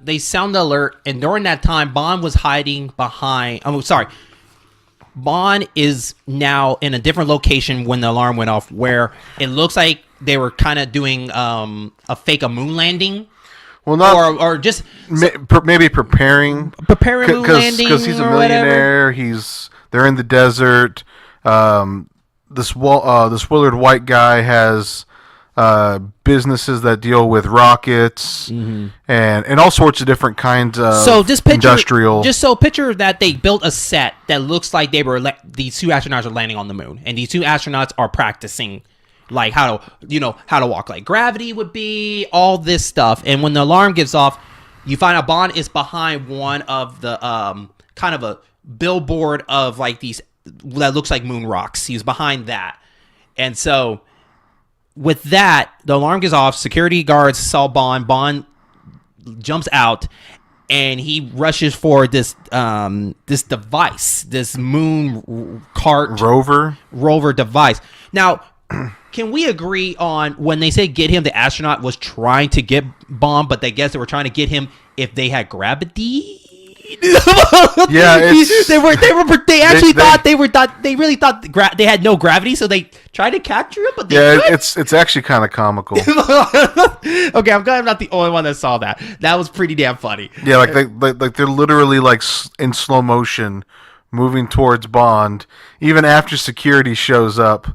they sound the alert, and during that time, Bond was hiding behind. Oh, sorry. Bond is now in a different location when the alarm went off, where it looks like they were kind of doing a moon landing. Well, not or just maybe preparing moon landing because he's a millionaire. Whatever. They're in the desert. This Willard Whyte guy has businesses that deal with rockets and all sorts of different kinds of industrial. Picture that they built a set that looks like these two astronauts are landing on the moon, and these two astronauts are practicing like how to walk like gravity would be, all this stuff. And when the alarm gives off, you find out Bond is behind one of the kind of a billboard of like these that looks like moon rocks. He's behind that, and so with that, the alarm goes off. Security guards saw Bond. Bond jumps out, and he rushes for this device, this moon cart rover device. Now, can we agree on when they say get him? The astronaut was trying to get Bond, but they were trying to get him if they had gravity. Yeah, they really thought they had no gravity, so they tried to capture him. But it's actually kind of comical. Okay, I'm glad I'm not the only one that saw that. That was pretty damn funny. Yeah, like they're literally like in slow motion, moving towards Bond, even after security shows up.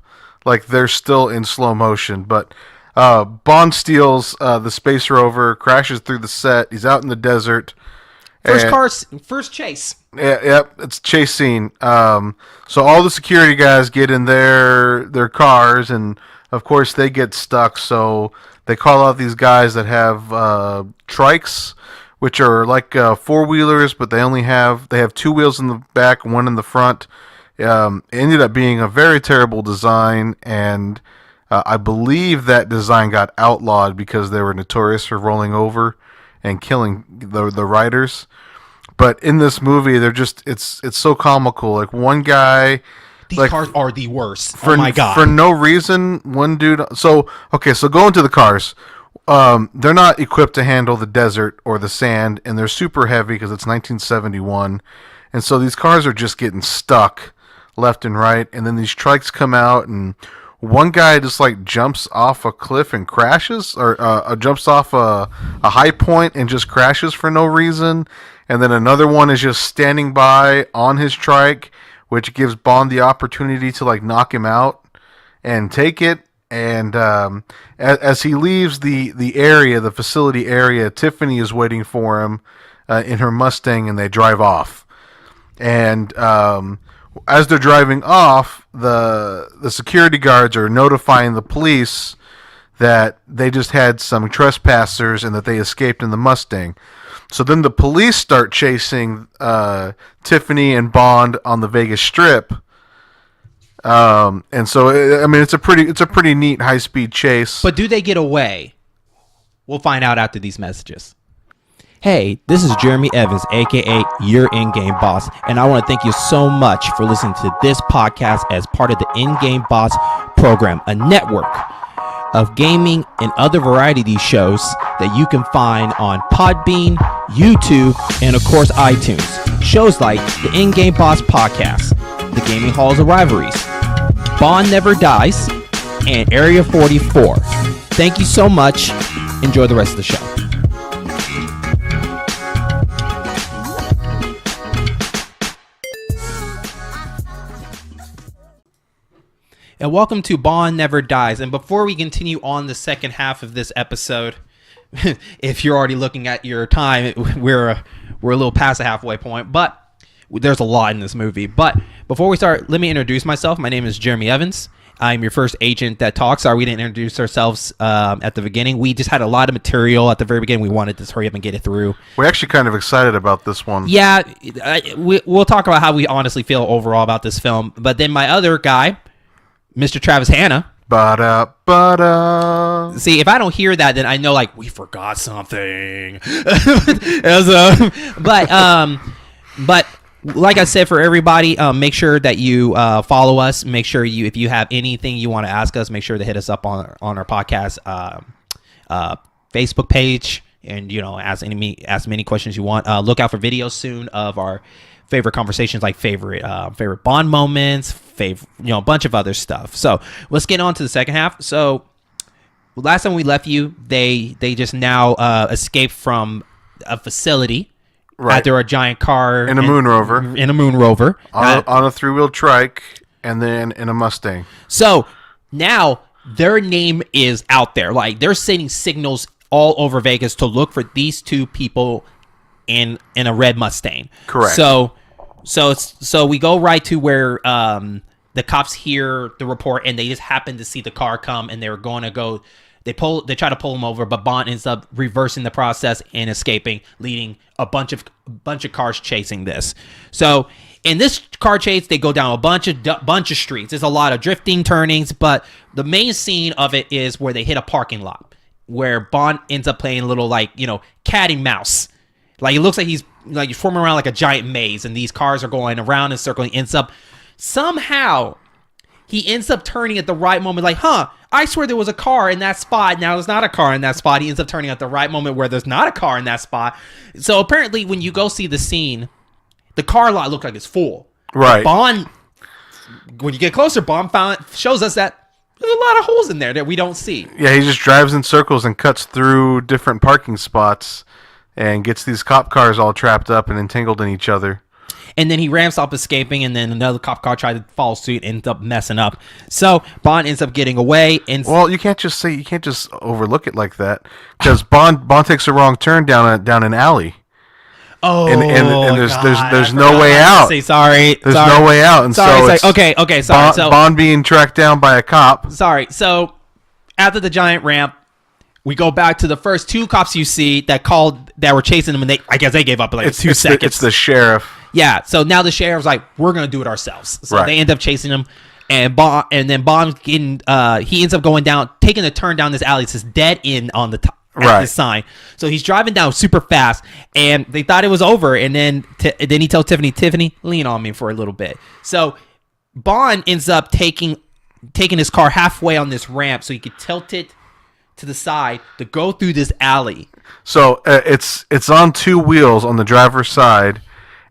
Like they're still in slow motion, but Bond steals the space rover, crashes through the set. He's out in the desert. First chase. Yeah, it's a chase scene. So all the security guys get in their cars, and of course they get stuck. So they call out these guys that have trikes, which are like 4-wheelers, but they have 2 wheels in the back, 1 in the front. It ended up being a very terrible design, and I believe that design got outlawed because they were notorious for rolling over and killing the riders. But in this movie, they're just it's so comical. Like one guy, these cars are the worst. Oh my god! For no reason, one dude. So go into the cars. They're not equipped to handle the desert or the sand, and they're super heavy because it's 1971, and so these cars are just getting stuck left and right. And then these trikes come out, and one guy just like jumps off a cliff and crashes, or jumps off a high point and just crashes for no reason. And then another one is just standing by on his trike, which gives Bond the opportunity to like knock him out and take it. And as he leaves the area, the facility area, Tiffany is waiting for him in her Mustang, and they drive off. And as they're driving off, the security guards are notifying the police that they just had some trespassers and that they escaped in the Mustang. So then the police start chasing Tiffany and Bond on the Vegas Strip. And so, I mean, it's a pretty neat high-speed chase. But do they get away? We'll find out after these messages. Hey, this is Jeremy Evans, a.k.a. your in-game boss, and I want to thank you so much for listening to this podcast as part of the In-Game Boss program, a network of gaming and other variety of these shows that you can find on Podbean, YouTube, and of course iTunes. Shows like the In-Game Boss podcast, the Gaming Halls of Rivalries, Bond Never Dies, and Area 44. Thank you so much. Enjoy the rest of the show. And welcome to Bond Never Dies. And before we continue on the second half of this episode, if you're already looking at your time, we're a little past the halfway point, but there's a lot in this movie. But before we start, let me introduce myself. My name is Jeremy Evans. I'm your first agent that talks. Sorry, we didn't introduce ourselves at the beginning. We just had a lot of material at the very beginning. We wanted to hurry up and get it through. We're actually kind of excited about this one. Yeah, we'll talk about how we honestly feel overall about this film. But then my other guy, Mr. Travis Hanna. Ba-da-ba-da. See, if I don't hear that, then I know like we forgot something. But like I said, for everybody, make sure that you follow us. Make sure if you have anything you want to ask us, make sure to hit us up on our podcast Facebook page, and ask many questions you want. Look out for videos soon of our favorite conversations, like favorite Bond moments, a bunch of other stuff. So let's get on to the second half. So last time we left you, they just now escaped from a facility. Right. After a giant car in a moon rover on a 3-wheel trike, and then in a Mustang. So now their name is out there. Like, they're sending signals all over Vegas to look for these two people in a red Mustang. Correct. So we go right to where the cops hear the report, and they just happen to see the car come, and they're going to go. They try to pull him over, but Bond ends up reversing the process and escaping, leading a bunch of cars chasing this. So in this car chase, they go down a bunch of streets. There's a lot of drifting, turnings, but the main scene of it is where they hit a parking lot, where Bond ends up playing a little cat and mouse. Like, it looks like he's forming around like a giant maze, and these cars are going around and circling. Somehow he ends up turning at the right moment, like, I swear there was a car in that spot. Now there's not a car in that spot. He ends up turning at the right moment where there's not a car in that spot. So apparently when you go see the scene, the car lot looked like it's full. Right. Bond, when you get closer, Bond shows us that there's a lot of holes in there that we don't see. Yeah, he just drives in circles and cuts through different parking spots and gets these cop cars all trapped up and entangled in each other. And then he ramps up escaping, and then another cop car tried to follow suit and ends up messing up. So Bond ends up getting away. And you can't just overlook it like that, because Bond takes a wrong turn down an alley. Oh, and there's no way out. Sorry. There's no way out, and sorry. so Okay. Sorry. Bond being tracked down by a cop. Sorry. So after the giant ramp, we go back to the first two cops you see that were chasing them, and I guess they gave up in 2 seconds. It's the sheriff. Yeah, so now the sheriff's like, we're gonna do it ourselves. So right. They end up chasing him, and then Bond he ends up going down, taking a turn down this alley. It says dead end on the top. At the sign. So he's driving down super fast, and they thought it was over. And then he tells Tiffany, lean on me for a little bit. So Bond ends up taking his car halfway on this ramp, so he could tilt it to the side to go through this alley. So it's on 2 wheels on the driver's side,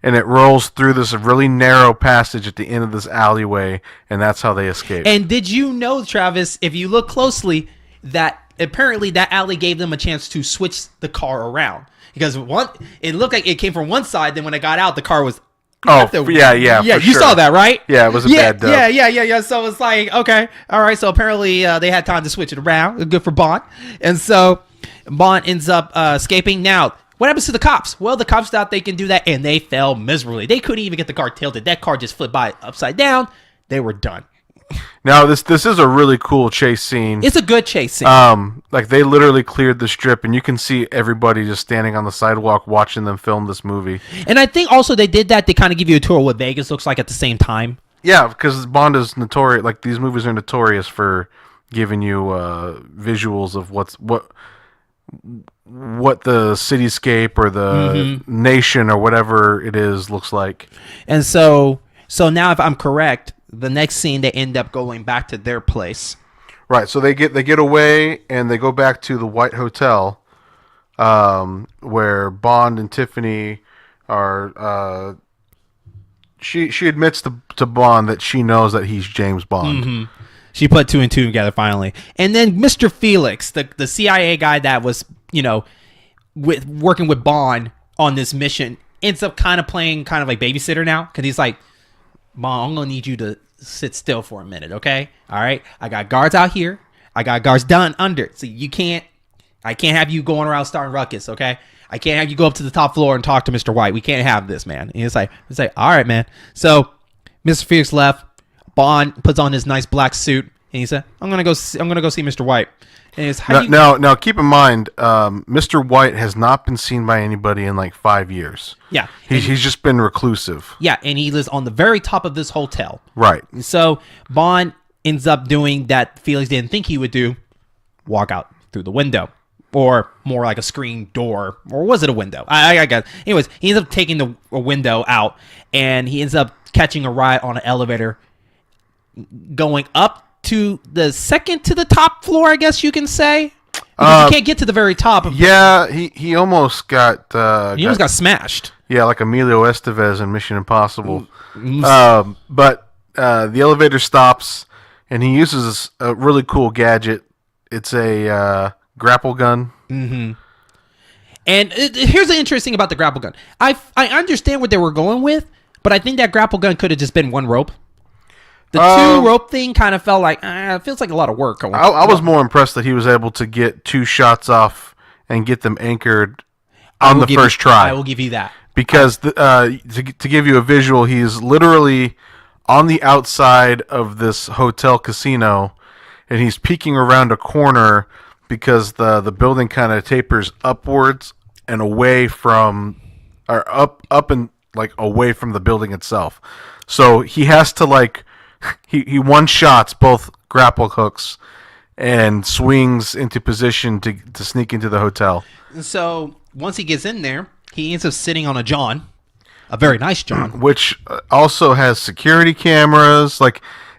and it rolls through this really narrow passage at the end of this alleyway, and that's how they escape. And did you know, Travis, if you look closely, that apparently that alley gave them a chance to switch the car around, because it looked like it came from one side, then when it got out, the car was yeah, you sure. saw that, right? Yeah, it was a bad dub. Yeah. So it's like, okay, all right. So apparently they had time to switch it around. Good for Bond. And so Bond ends up escaping. Now, what happens to the cops? Well, the cops thought they can do that, and they fell miserably. They couldn't even get the car tilted. That car just flipped by upside down. They were done. Now, this is a really cool chase scene. It's a good chase scene. Like, they literally cleared the strip, and you can see everybody just standing on the sidewalk watching them film this movie. And I think also they did that to kind of give you a tour of what Vegas looks like at the same time. Yeah, because Bond is notorious. Like, these movies are notorious for giving you visuals of what the cityscape or the nation or whatever it is looks like. And so now, if I'm correct, the next scene, they end up going back to their place. Right. So they get away, and they go back to the Whyte Hotel, where Bond and Tiffany are. She admits to Bond that she knows that he's James Bond. Mm-hmm. She put 2 and 2 together finally, and then Mr. Felix, the CIA guy that was working with Bond on this mission, ends up kind of playing like babysitter now, because he's like, Mom, I'm going to need you to sit still for a minute, okay? All right? I got guards out here. I got guards down under. So I can't have you going around starting ruckus, okay? I can't have you go up to the top floor and talk to Mr. Whyte. We can't have this, man. And it's like, all right, man. So Mr. Felix left. Bond puts on his nice black suit, and he said, I'm going to go see Mr. Whyte. And it's, now, keep in mind, Mr. Whyte has not been seen by anybody in like 5 years. Yeah. He's just been reclusive. Yeah, and he lives on the very top of this hotel. Right. So Bond ends up doing that Felix didn't think he would do, walk out through the window. Or more like a screen door. Or was it a window? I guess. Anyways, he ends up taking a window out, and he ends up catching a ride on an elevator going up to the second to the top floor, I guess you can say. Because you can't get to the very top. Yeah, he almost got... he almost got smashed. Yeah, like Emilio Estevez in Mission Impossible. But the elevator stops, and he uses a really cool gadget. It's a... grapple gun. Mm-hmm. And here's the interesting about the grapple gun. I understand what they were going with, but I think that grapple gun could have just been one rope. The two rope thing kind of felt like it feels like a lot of work. I was more impressed that he was able to get 2 shots off and get them anchored on the first try. I will give you that. Because to give you a visual, he's literally on the outside of this hotel casino, and he's peeking around a corner because the building kind of tapers upwards and away from, or up and like away from the building itself. So he has to he one-shots both grapple hooks and swings into position to sneak into the hotel. So once he gets in there, he ends up sitting on a John, a very nice John. Which also has security cameras,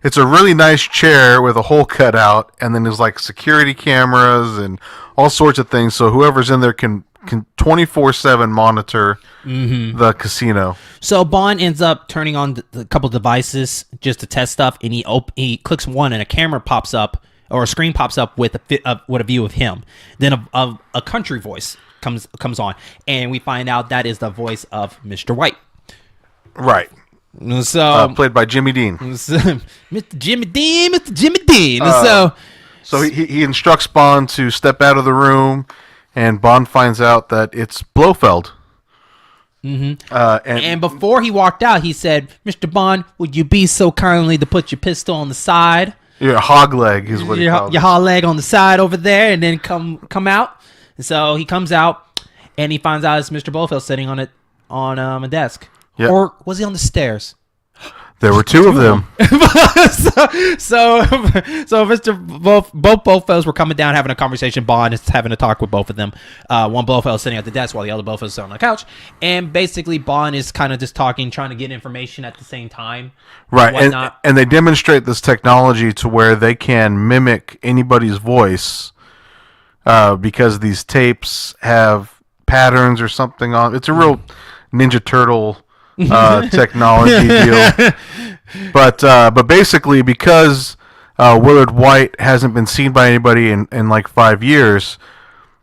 it's a really nice chair with a hole cut out, and then there's security cameras and all sorts of things. So whoever's in there can 24/7 monitor the casino. So Bond ends up turning on a couple devices just to test stuff, and he clicks one, and a camera pops up, or a screen pops up with a view of him. Then a country voice comes on, and we find out that is the voice of Mr. Whyte. Right. So played by Jimmy Dean. Mr. Jimmy Dean. So he instructs Bond to step out of the room, and Bond finds out that it's Blofeld. Mm-hmm. And before he walked out, he said, "Mr. Bond, would you be so kindly to put your pistol on the side? Your hog leg is what he called it. Your hog leg on the side over there, and then come out." And so he comes out, and he finds out it's Mr. Blofeld sitting on a desk. Yep. Or was he on the stairs? There were 2 of them. so both Blofelds were coming down having a conversation. Bond is having a talk with both of them. One Blofeld sitting at the desk while the other Blofeld is sitting on the couch. And basically Bond is kind of just talking, trying to get information at the same time. Right. And they demonstrate this technology to where they can mimic anybody's voice because these tapes have patterns or something on. It's a real Ninja Turtle technology deal. But basically, because Willard Whyte hasn't been seen by anybody in 5 years,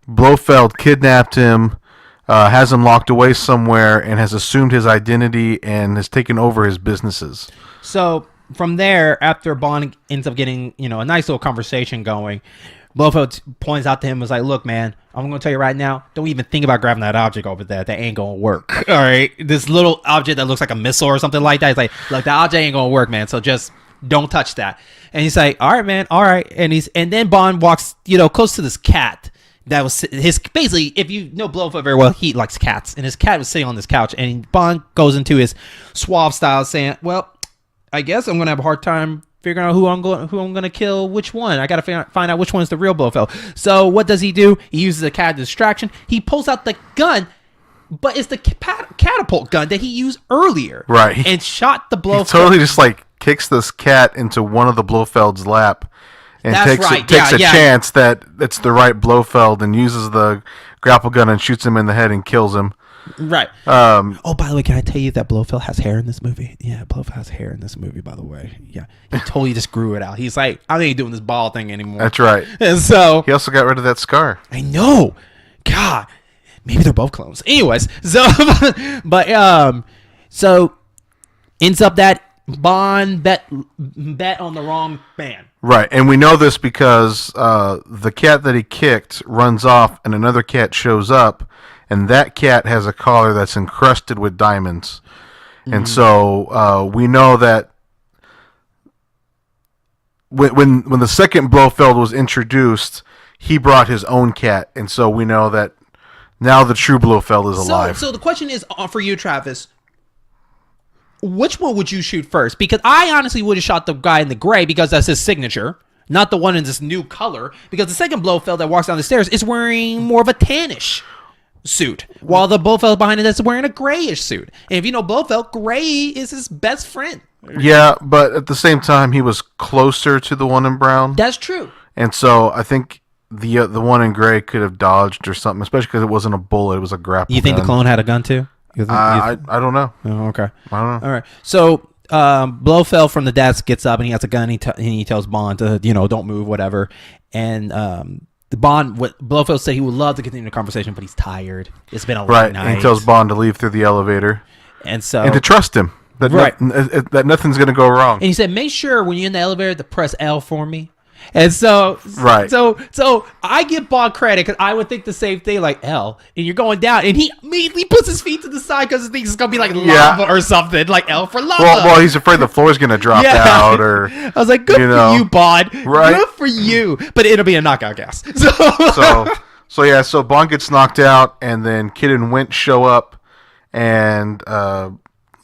Blofeld kidnapped him, has him locked away somewhere, and has assumed his identity and has taken over his businesses. So from there, after Bond ends up getting a nice little conversation going, Blofeld points out to him, was like, "Look, man, I'm going to tell you right now, don't even think about grabbing that object over there. That ain't going to work." All right? This little object that looks like a missile or something like that. He's like, "Look, that object ain't going to work, man. So just don't touch that." And he's like, "All right, man. All right." And then Bond walks, close to this cat that was basically, if you know Blofeld very well, he likes cats. And his cat was sitting on this couch. And Bond goes into his suave style saying, "Well, I guess I'm going to have a hard time figuring out who I'm going to kill, which one. I got to find out which one's the real Blofeld." So what does he do? He uses a cat distraction. He pulls out the gun, but it's the catapult gun that he used earlier. Right. And shot the Blofeld. He totally just kicks this cat into one of the Blofeld's lap and takes a chance that it's the right Blofeld and uses the grapple gun and shoots him in the head and kills him. Right. Oh, by the way, can I tell you that Blofeld has hair in this movie? Yeah, Blofeld has hair in this movie, by the way. Yeah. He totally just grew it out. He's like, I ain't doing this ball thing anymore. That's right. And so he also got rid of that scar. I know. God. Maybe they're both clones. Anyways, so so ends up that Bond bet on the wrong man. Right, and we know this because the cat that he kicked runs off, and another cat shows up, and that cat has a collar that's encrusted with diamonds. Mm-hmm. And so we know that when the second Blofeld was introduced, he brought his own cat, and so we know that now the true Blofeld is alive. So the question is for you, Travis. which one would you shoot first? Because I honestly would have shot the guy in the gray because that's his signature, not the one in this new color. Because the second Blofeld that walks down the stairs is wearing more of a tannish suit, while the Blofeld behind it is wearing a grayish suit. And if you know Blofeld, gray is his best friend. Yeah, but at the same time, he was closer to the one in brown. That's true. And so I think the one in gray could have dodged or something, especially because it wasn't a bullet; it was a grapple. You think gun. the clone had a gun too? I don't know. Oh, okay. I don't know. All right. So Blofeld from the desk gets up and he has a gun. And he tells Bond to don't move, whatever. And Blofeld said he would love to continue the conversation, but he's tired. It's been a long night. And he tells Bond to leave through the elevator and to trust him. That nothing's going to go wrong. And he said, make sure when you're in the elevator to press L for me. And so I give Bond credit because I would think the same thing, like L, and you're going down, and he immediately puts his feet to the side because he thinks it's gonna be like lava or something, like L for lava. Well, he's afraid the floor's gonna drop out, or I was like, good for you, Bond. Right? Good for you, but it'll be a knockout gas. So Bond gets knocked out, and then Kid and Wint show up, and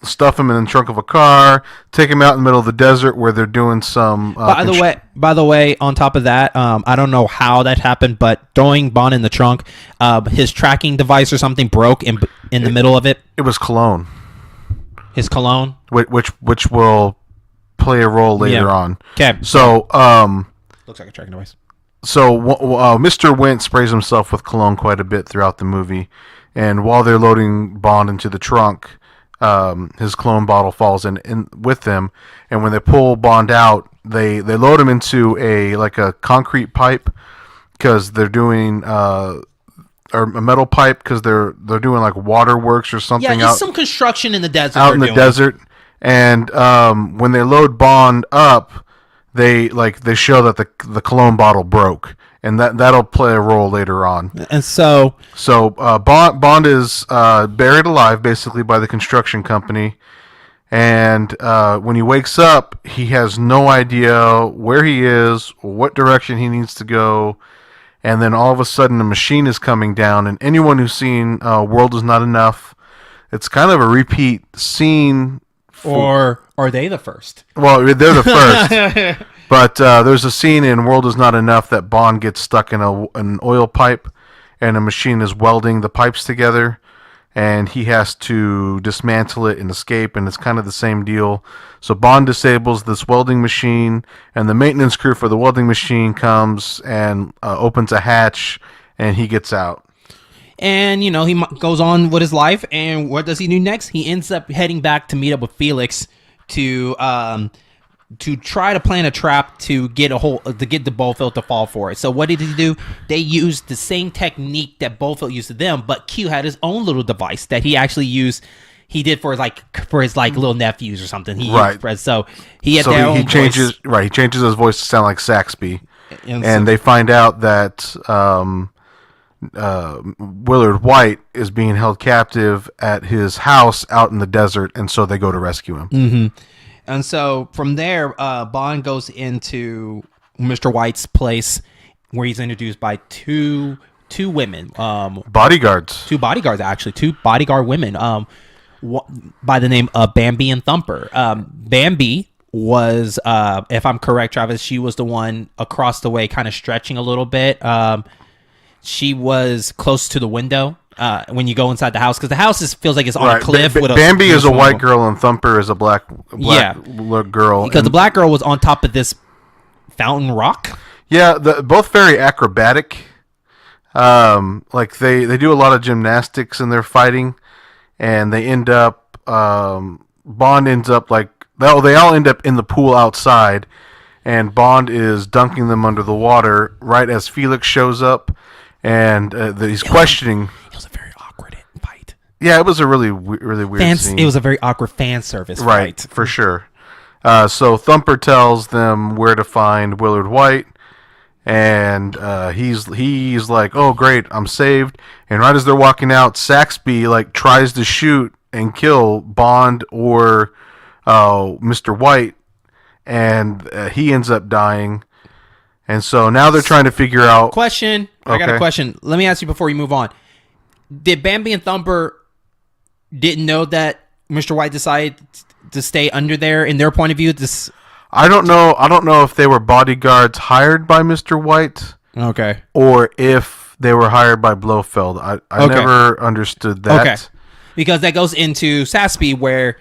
stuff him in the trunk of a car, take him out in the middle of the desert where they're doing some. By the way, on top of that, I don't know how that happened, but throwing Bond in the trunk, his tracking device or something broke in the middle of it. It was cologne. His cologne, which will play a role later on. Okay. So looks like a tracking device. So Mr. Wint sprays himself with cologne quite a bit throughout the movie, and while they're loading Bond into the trunk, his cologne bottle falls in with them, and when they pull Bond out, they load him into a concrete pipe because they're doing or a metal pipe because they're doing like waterworks or something. Yeah, some construction in the desert. Out in the desert, and when they load Bond up, they show that the cologne bottle broke. And that'll play a role later on. And so Bond is buried alive, basically, by the construction company. And when he wakes up, he has no idea where he is, what direction he needs to go. And then all of a sudden, a machine is coming down. And anyone who's seen World Is Not Enough, it's kind of a repeat scene. Or are they the first? Well, they're the first. But there's a scene in World Is Not Enough that Bond gets stuck in an oil pipe, and a machine is welding the pipes together, and he has to dismantle it and escape, and it's kind of the same deal. So Bond disables this welding machine, and the maintenance crew for the welding machine comes and opens a hatch, and he gets out. And, he goes on with his life, and what does he do next? He ends up heading back to meet up with Felix to try to plan a trap to get the Blofeld to fall for it. So what did he do? They used the same technique that Blofeld used to them, but Q had his own little device that he actually used. He did for his little nephews or something. So he had their own changes voice. Right. He changes his voice to sound like Saxby, and they find out that Willard Whyte is being held captive at his house out in the desert, and so they go to rescue him. Mm-hmm. And so from there, Bond goes into Mr. Whyte's place, where he's introduced by two women, bodyguards. Two bodyguard women, by the name of Bambi and Thumper. Bambi was, if I'm correct, Travis, she was the one across the way, kind of stretching a little bit. She was close to the window. When you go inside the house, because the house feels like it's on a cliff. Bambi is a white girl and Thumper is a black girl. Because the black girl was on top of this fountain rock. Yeah, both very acrobatic. They do a lot of gymnastics in their fighting, and they end up. Bond ends up they all end up in the pool outside, and Bond is dunking them under the water right as Felix shows up. And he's questioning. It was a very awkward fight. Yeah, it was a really weird scene. It was a very awkward fan service fight. Right, for sure. So Thumper tells them where to find Willard Whyte, and he's like, "Oh, great, I'm saved." And right as they're walking out, Saxby tries to shoot and kill Bond or Mr. Whyte, and he ends up dying. And so now they're trying to figure out... Question. Okay. I got a question. Let me ask you before you move on. Did Bambi and Thumper didn't know that Mr. Whyte decided to stay under there in their point of view? I don't know if they were bodyguards hired by Mr. Whyte. Okay. Or if they were hired by Blofeld. I never understood that. Okay. Because that goes into Saspy, where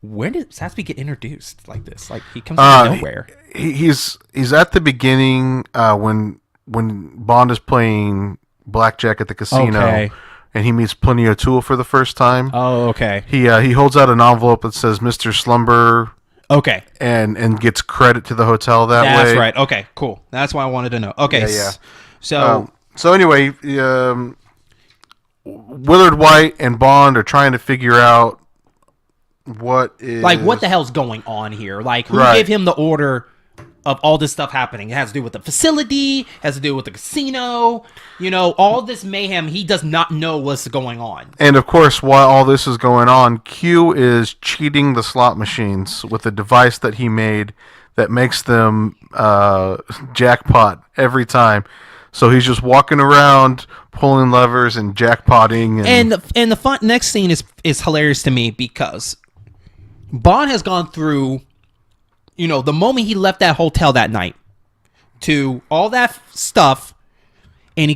did Saspy get introduced like this? Like, he comes out of nowhere. He's at the beginning when Bond is playing blackjack at the casino, and he meets Plenty O'Toole for the first time. Oh, okay. He holds out an envelope that says Mr. Slumber. Okay. And gets credit to the hotel that way. That's right. Okay, cool. That's why I wanted to know. Okay. Yeah. So anyway, Willard, Whyte, and Bond are trying to figure out what the hell's going on here? Like, who gave him the order of all this stuff happening? It has to do with the facility, has to do with the casino, all this mayhem. He does not know what's going on. And of course, while all this is going on, Q is cheating the slot machines with a device that he made that makes them jackpot every time. So he's just walking around, pulling levers and jackpotting. And the next scene is hilarious to me because Bond has gone through, the moment he left that hotel that night to all that stuff, and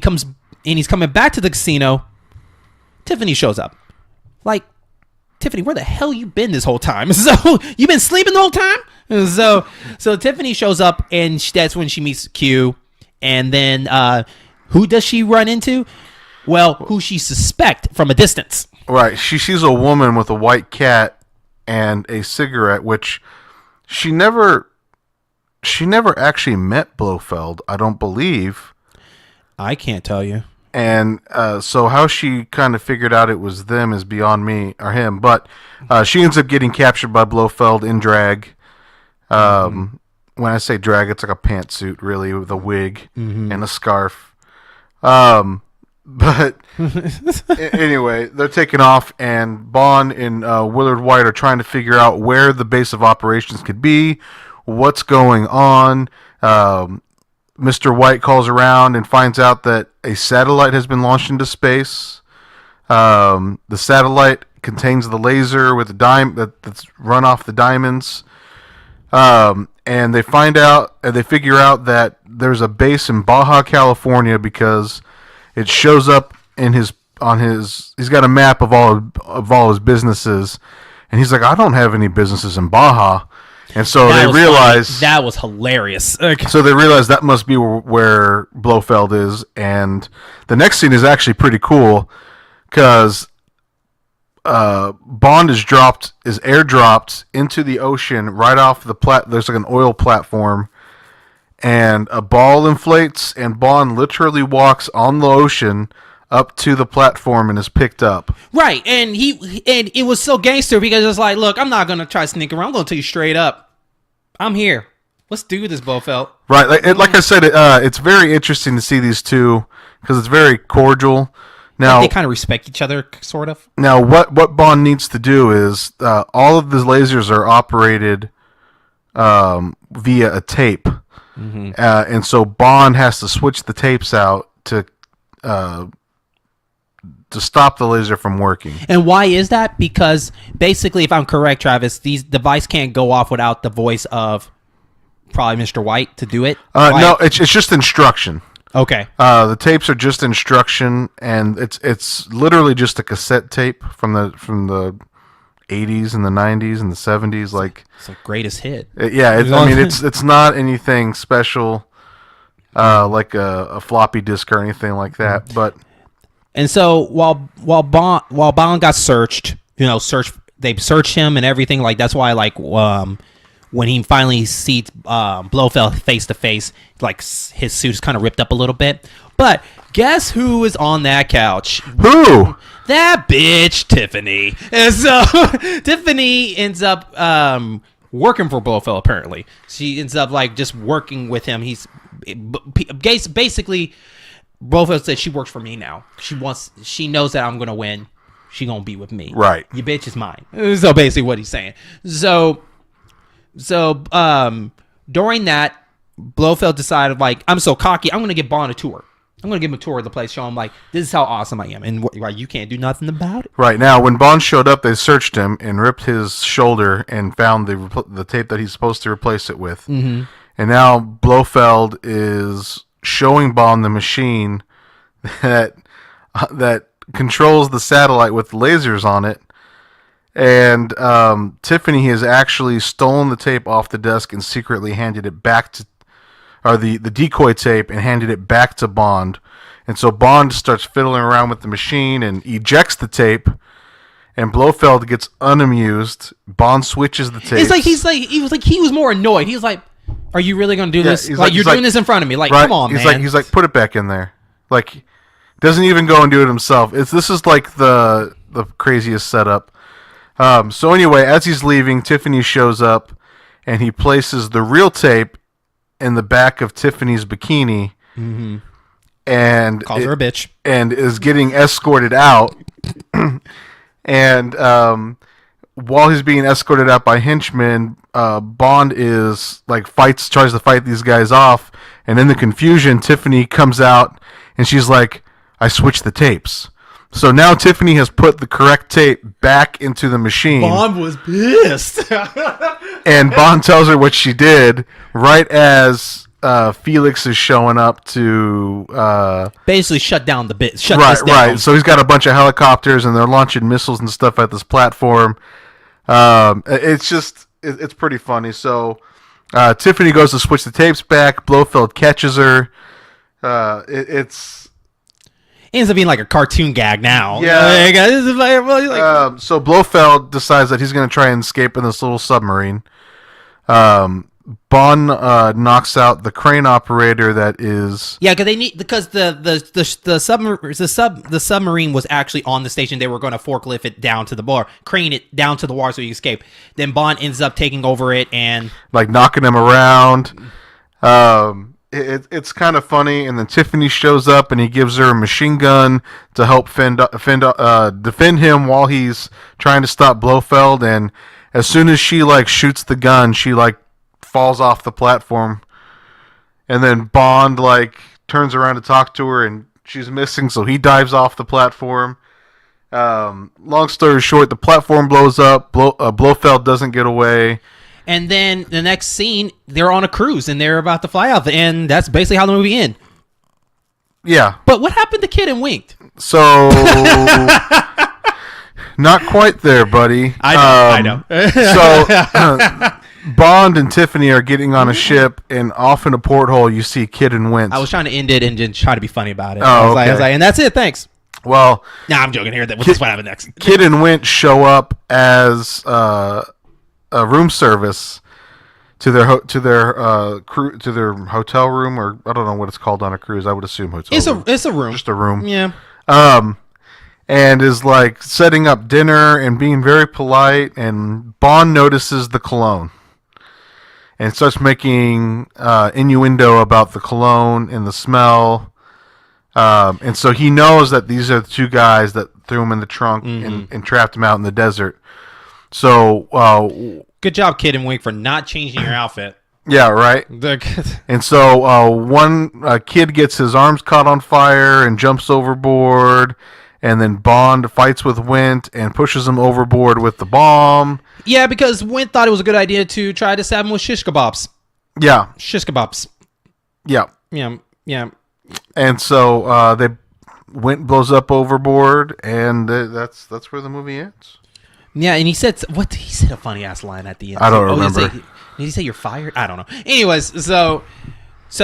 he's coming back to the casino. Tiffany shows up. Like, Tiffany, where the hell you been this whole time? So you been sleeping the whole time? So Tiffany shows up, and that's when she meets Q. And then who does she run into? Well, who she suspect from a distance. Right. She sees a woman with a white cat and a cigarette, which she never actually met Blofeld, I don't believe. I can't tell you. And so how she kind of figured out it was them is beyond me or him. But she ends up getting captured by Blofeld in drag. When I say drag, it's like a pantsuit, really, with a wig and a scarf. But anyway, they're taking off, and Bond and Willard Whyte are trying to figure out where the base of operations could be, what's going on. Mr. Whyte calls around and finds out that a satellite has been launched into space. The satellite contains the laser with the that's run off the diamonds. And they figure out that there's a base in Baja, California, because it shows up he's got a map of all his businesses, and he's like, I don't have any businesses in Baja. And so they realize that was hilarious. Okay. So they realize that must be where Blofeld is, and the next scene is actually pretty cool because Bond is airdropped into the ocean right off there's like an oil platform, and a ball inflates, and Bond literally walks on the ocean up to the platform and is picked up. Right, and it was so gangster because it's like, look, I'm not gonna try to sneak around. I'm gonna tell you straight up, I'm here. Let's do this, Blofeld. Right, like I said, it's very interesting to see these two because it's very cordial. Now, they kind of respect each other, sort of. Now, what Bond needs to do is all of the lasers are operated via a tape, and so Bond has to switch the tapes out to stop the laser from working. And why is that? Because basically, if I'm correct, Travis, these device can't go off without the voice of probably Mr. Whyte to do it. No, it's just instruction. Okay. The tapes are just instruction, and it's literally just a cassette tape from the 80s and the 90s and the 70s. Like, it's the greatest hit. It's not anything special, like a floppy disk or anything like that. But and so while Bond got searched, they searched him and everything. Like, that's why when he finally sees Blofeld face to face, like, his suit is kind of ripped up a little bit. But guess who is on that couch? Who? That bitch, Tiffany. And so Tiffany ends up working for Blofeld, apparently. She ends up, like, just working with him. Basically, Blofeld said, she works for me now. She knows that I'm going to win. She going to be with me. Right. Your bitch is mine. So basically what he's saying. So during that, Blofeld decided, like, I'm so cocky, I'm going to give Bond a tour. I'm going to give him a tour of the place, show him, like, this is how awesome I am, and you can't do nothing about it. Right. Now, when Bond showed up, they searched him and ripped his shoulder and found the tape that he's supposed to replace it with. Mm-hmm. And now Blofeld is showing Bond the machine that controls the satellite with lasers on it. And Tiffany has actually stolen the tape off the desk and secretly handed it back to, or the decoy tape, and handed it back to Bond. And so Bond starts fiddling around with the machine and ejects the tape. And Blofeld gets unamused. Bond switches the tape. He was more annoyed. He was like, "Are you really going to do this? Like you're doing this in front of me? Like, right? Come on, man." He's like, "Put it back in there." Like, doesn't even go and do it himself. This is like the craziest setup. So anyway, as he's leaving, Tiffany shows up, and he places the real tape in the back of Tiffany's bikini, and calls her a bitch, and is getting escorted out. And while he's being escorted out by henchmen, Bond is like tries to fight these guys off, and in the confusion, Tiffany comes out, and she's like, "I switched the tapes." So now Tiffany has put the correct tape back into the machine. Bond was pissed. And Bond tells her what she did right as Felix is showing up to... basically shut down the bit. This down. Right. So he's got a bunch of helicopters and they're launching missiles and stuff at this platform. It's pretty funny. So Tiffany goes to switch the tapes back. Blofeld catches her. Ends up being like a cartoon gag now. Yeah. So Blofeld decides that he's going to try and escape in this little submarine. Bond knocks out the crane operator that is... Yeah, because the submarine was actually on the station. They were going to forklift it down to the bar, crane it down to the water so he escape. Then Bond ends up taking over it and... like knocking him around. It's kind of funny, and then Tiffany shows up, and he gives her a machine gun to help defend him while he's trying to stop Blofeld. And as soon as she shoots the gun, she falls off the platform, and then Bond turns around to talk to her, and she's missing, so he dives off the platform. Long story short, the platform blows up. Blofeld doesn't get away. And then the next scene, they're on a cruise and they're about to fly out, and that's basically how the movie ends. Yeah. But what happened to Kid and Wint? So, not quite there, buddy. I know. So, Bond and Tiffany are getting on a ship, and off in a porthole, you see Kid and Wint. I was trying to end it and just try to be funny about it. Oh, I was like, and that's it. Thanks. Well, nah, I'm joking here. What's what happened next? Kid and Wint show up as a room service to their hotel room, or I don't know what it's called on a cruise. I would assume hotel. It's a room, just a room. Yeah. And is setting up dinner and being very polite. And Bond notices the cologne and starts making innuendo about the cologne and the smell. And so he knows that these are the two guys that threw him in the trunk and trapped him out in the desert. So, good job, Kid and Wink, for not changing your outfit. Yeah, right. And so, one kid gets his arms caught on fire and jumps overboard, and then Bond fights with Wint and pushes him overboard with the bomb. Yeah, because Wint thought it was a good idea to try to stab him with shish kebabs. Yeah. Shish kebabs. Yeah. Yeah. And so, Wint blows up overboard, and that's where the movie ends. Yeah, and he said a funny ass line at the end. I don't remember. Did he say you're fired? I don't know. Anyways, so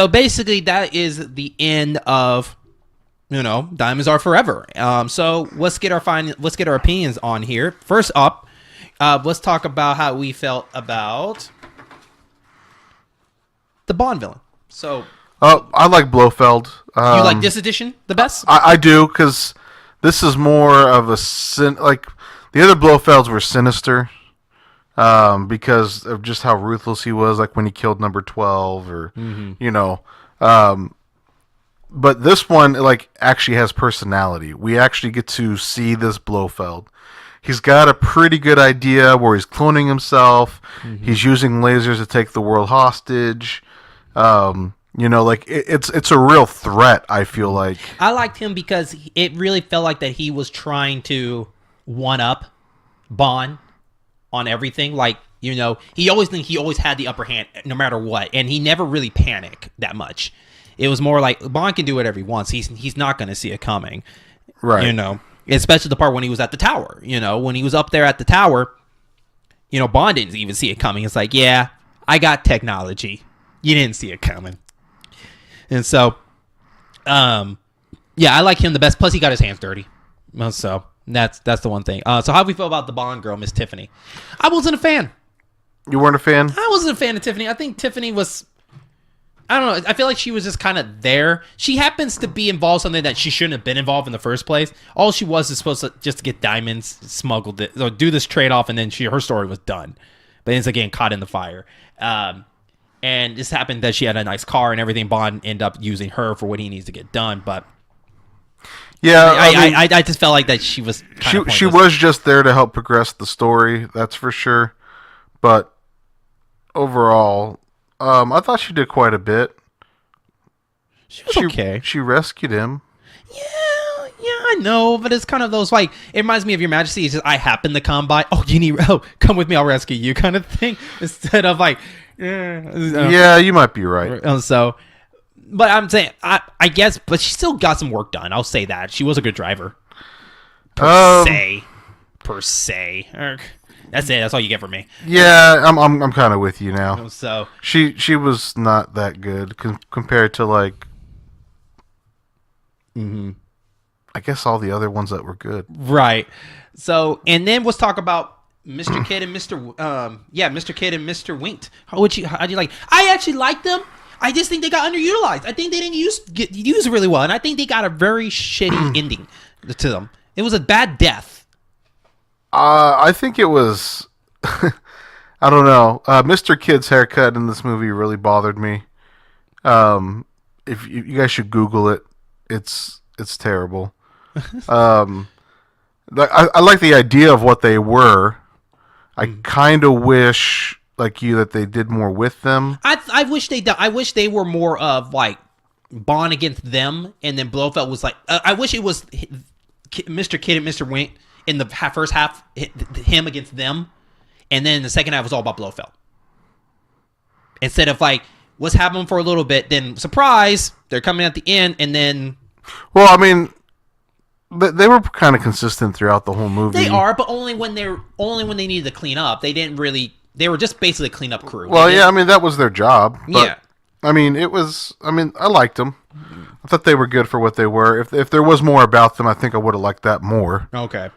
basically that is the end of Diamonds Are Forever. So let's get our opinions on here. First up, let's talk about how we felt about the Bond villain. So I like Blofeld. You like this edition the best? I do, because this is more of a the other Blofelds were sinister, because of just how ruthless he was, when he killed number 12, or but this one actually has personality. We actually get to see this Blofeld. He's got a pretty good idea where he's cloning himself. He's using lasers to take the world hostage. You know, like it's a real threat. I feel like I liked him because it really felt like that he was trying to one up Bond on everything. Like, you know, he always had the upper hand no matter what, and he never really panicked that much. It was more like Bond can do whatever he wants. He's not going to see it coming, right? You know, especially the part when he was at the tower. You know, when he was up there at the tower, you know, Bond didn't even see it coming. It's like, yeah, I got technology. You didn't see it coming. And so, yeah, I like him the best. Plus, he got his hands dirty. So that's the one thing. So how do we feel about the Bond girl, Miss Tiffany? I wasn't a fan. You weren't a fan? I wasn't a fan of Tiffany. I think Tiffany was, I don't know. I feel like she was just kind of there. She happens to be involved in something that she shouldn't have been involved in the first place. All she was is supposed to just get diamonds, smuggled it, or do this trade off, and then her story was done. But ends up getting caught in the fire. And this happened that she had a nice car and everything. Bond ended up using her for what he needs to get done. But yeah, I just felt like that she was she was just there to help progress the story. That's for sure. But overall, I thought she did quite a bit. She was okay. She rescued him. Yeah, I know, but it's kind of those, like, it reminds me of Your Majesty. It's just, I happen to come by. Come with me, I'll rescue you, kind of thing. Instead of like, yeah, you might be right. So, but I'm saying, I guess, but she still got some work done. I'll say that she was a good driver. Per se. That's it. That's all you get from me. Yeah, I'm kind of with you now. So she was not that good compared to like. I guess all the other ones that were good. Right. So, and then let's talk about Mr. Kidd and Mr. Kidd and Mr. Wint. How do you like? I actually like them. I just think they got underutilized. I think they didn't get used really well, and I think they got a very shitty ending to them. It was a bad death. I think it was. I don't know. Mr. Kidd's haircut in this movie really bothered me. If you guys should Google it, it's terrible. I like the idea of what they were. I kind of wish, like you, that they did more with them. I wish they were more of like Bond against them, and then Blofeld was like. I wish it was Mr. Kidd and Mr. Wint in the first half, him against them, and then the second half was all about Blofeld. Instead of like what's happening for a little bit, then surprise, they're coming at the end, and then. Well, I mean, they were kind of consistent throughout the whole movie. They are, but only when they needed to clean up. They didn't really. They were just basically a cleanup crew. Well, yeah, I mean that was their job. But, yeah. I mean, it was. I mean, I liked them. I thought they were good for what they were. If there was more about them, I think I would have liked that more. Okay.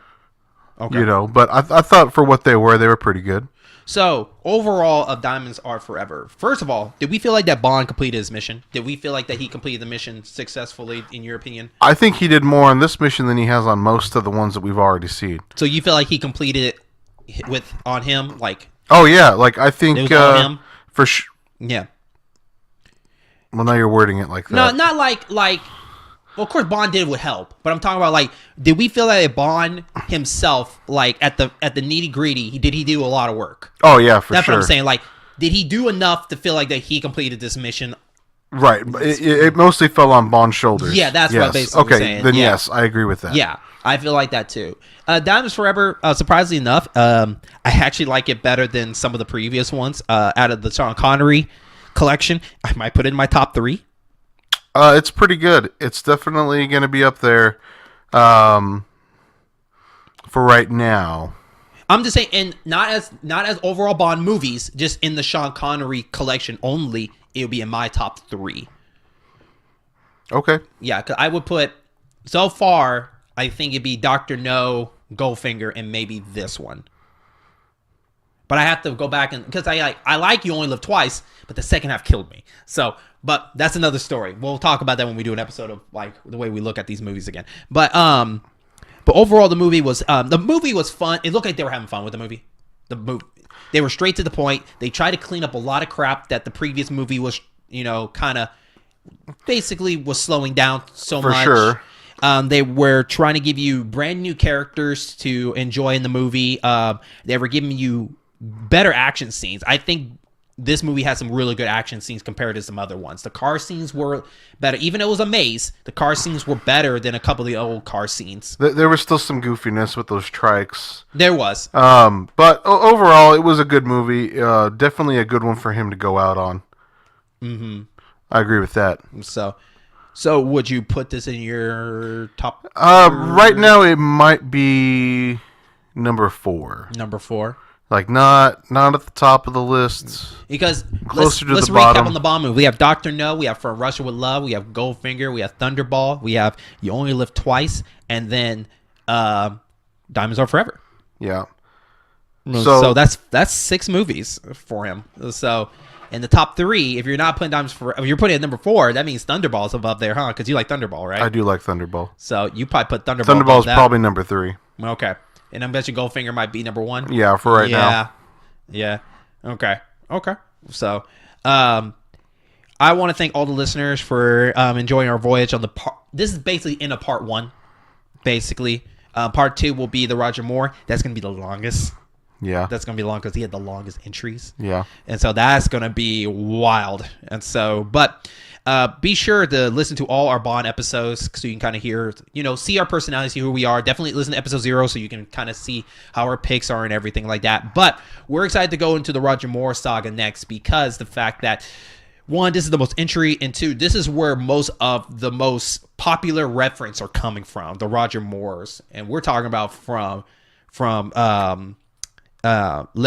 You know, but I thought for what they were pretty good. So, overall of Diamonds Are Forever, first of all, did we feel like that Bond completed his mission? Did we feel like that he completed the mission successfully, in your opinion? I think he did more on this mission than he has on most of the ones that we've already seen. So, you feel like he completed it on him? Like, oh, yeah. Like, I think... It was on him? For sure. Yeah. Well, now you're wording it like that. No, not like... Well, of course, Bond did it with help, but I'm talking about like, did we feel that Bond himself, like at the nitty gritty, did he do a lot of work? Oh yeah, for That's sure. What I'm saying. Like, did he do enough to feel like that he completed this mission? Right, it mostly fell on Bond's shoulders. Yeah, that's what I'm basically saying. Then yeah. Yes, I agree with that. Yeah, I feel like that too. Diamonds Forever, surprisingly enough, I actually like it better than some of the previous ones out of the Sean Connery collection. I might put it in my top 3. It's pretty good. It's definitely going to be up there for right now. I'm just saying, and not as overall Bond movies, just in the Sean Connery collection only, it'll be in my top 3. Okay. Yeah, because I would put, so far, I think it'd be Dr. No, Goldfinger, and maybe this one. But I have to go back and, because I like You Only Live Twice, but the second half killed me. So, but that's another story. We'll talk about that when we do an episode of like the way we look at these movies again. But overall, the movie was fun. It looked like they were having fun with the movie. They were straight to the point. They tried to clean up a lot of crap that the previous movie was, kind of basically was slowing down so much. For sure. They were trying to give you brand new characters to enjoy in the movie. They were giving you better action scenes. I think this movie has some really good action scenes compared to some other ones. The car scenes were better. Even though it was a maze, the car scenes were better than a couple of the old car scenes. There was still some goofiness with those trikes. There was. But overall, it was a good movie. Definitely a good one for him to go out on. Mm-hmm. I agree with that. So would you put this in your top? Right now, it might be number 4. Number 4. Like not at the top of the list. Because closer let's to the recap bottom. on the Bond movie. We have Dr. No, we have From Russia with Love, we have Goldfinger, we have Thunderball, we have You Only Live Twice, and then Diamonds Are Forever. Yeah. So that's 6 movies for him. So in the top 3, if you're not putting Diamonds Forever, if you're putting it at number 4, that means Thunderball's above there, huh? Because you like Thunderball, right? I do like Thunderball. So you probably put Thunderball. Thunderball's probably number 3. Okay. And I bet you Goldfinger might be number 1. Yeah, for right now. Yeah. Okay. So, I want to thank all the listeners for enjoying our voyage on the part. This is basically in a part 1. Basically, part 2 will be the Roger Moore. That's going to be the longest. Yeah. That's going to be long because he had the longest entries. Yeah. And so that's going to be wild. And so, but be sure to listen to all our Bond episodes so you can kind of hear, see our personalities, see who we are. Definitely listen to episode 0 so you can kind of see how our picks are and everything like that. But we're excited to go into the Roger Moore saga next because the fact that, 1, this is the most entry, and 2, this is where most of the most popular reference are coming from, the Roger Moores. And we're talking about from Let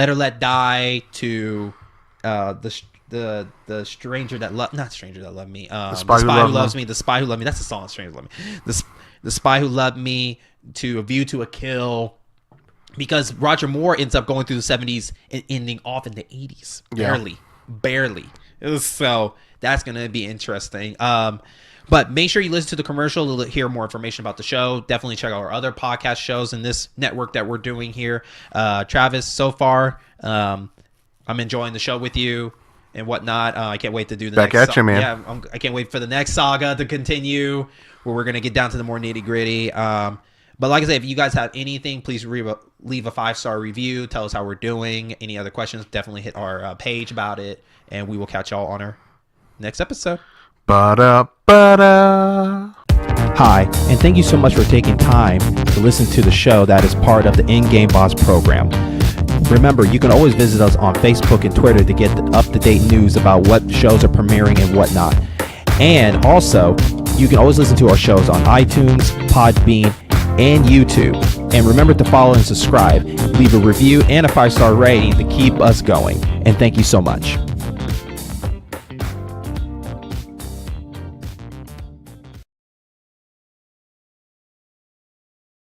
Her Let Die to the stranger that loved me, the spy who loves me, the spy who loved me. That's the song, Stranger Love Me. The spy who loved me, to A View to a Kill, because Roger Moore ends up going through the 70s and ending off in the 80s, barely. So that's gonna be interesting. But make sure you listen to the commercial to hear more information about the show. Definitely check out our other podcast shows in this network that we're doing here. Travis, so far, I'm enjoying the show with you and whatnot. I can't wait to do the next. Back at you, man. Yeah, I can't wait for the next saga to continue, where we're gonna get down to the more nitty gritty. But like I said, if you guys have anything, please leave a 5-star review. Tell us how we're doing. Any other questions? Definitely hit our page about it, and we will catch y'all on our next episode. Ba-da. Hi, and thank you so much for taking time to listen to the show that is part of the In-Game Boss program. Remember, you can always visit us on Facebook and Twitter to get the up-to-date news about what shows are premiering and whatnot. And also, you can always listen to our shows on iTunes, Podbean, and YouTube. And remember to follow and subscribe, leave a review and a 5-star rating to keep us going. And thank you so much.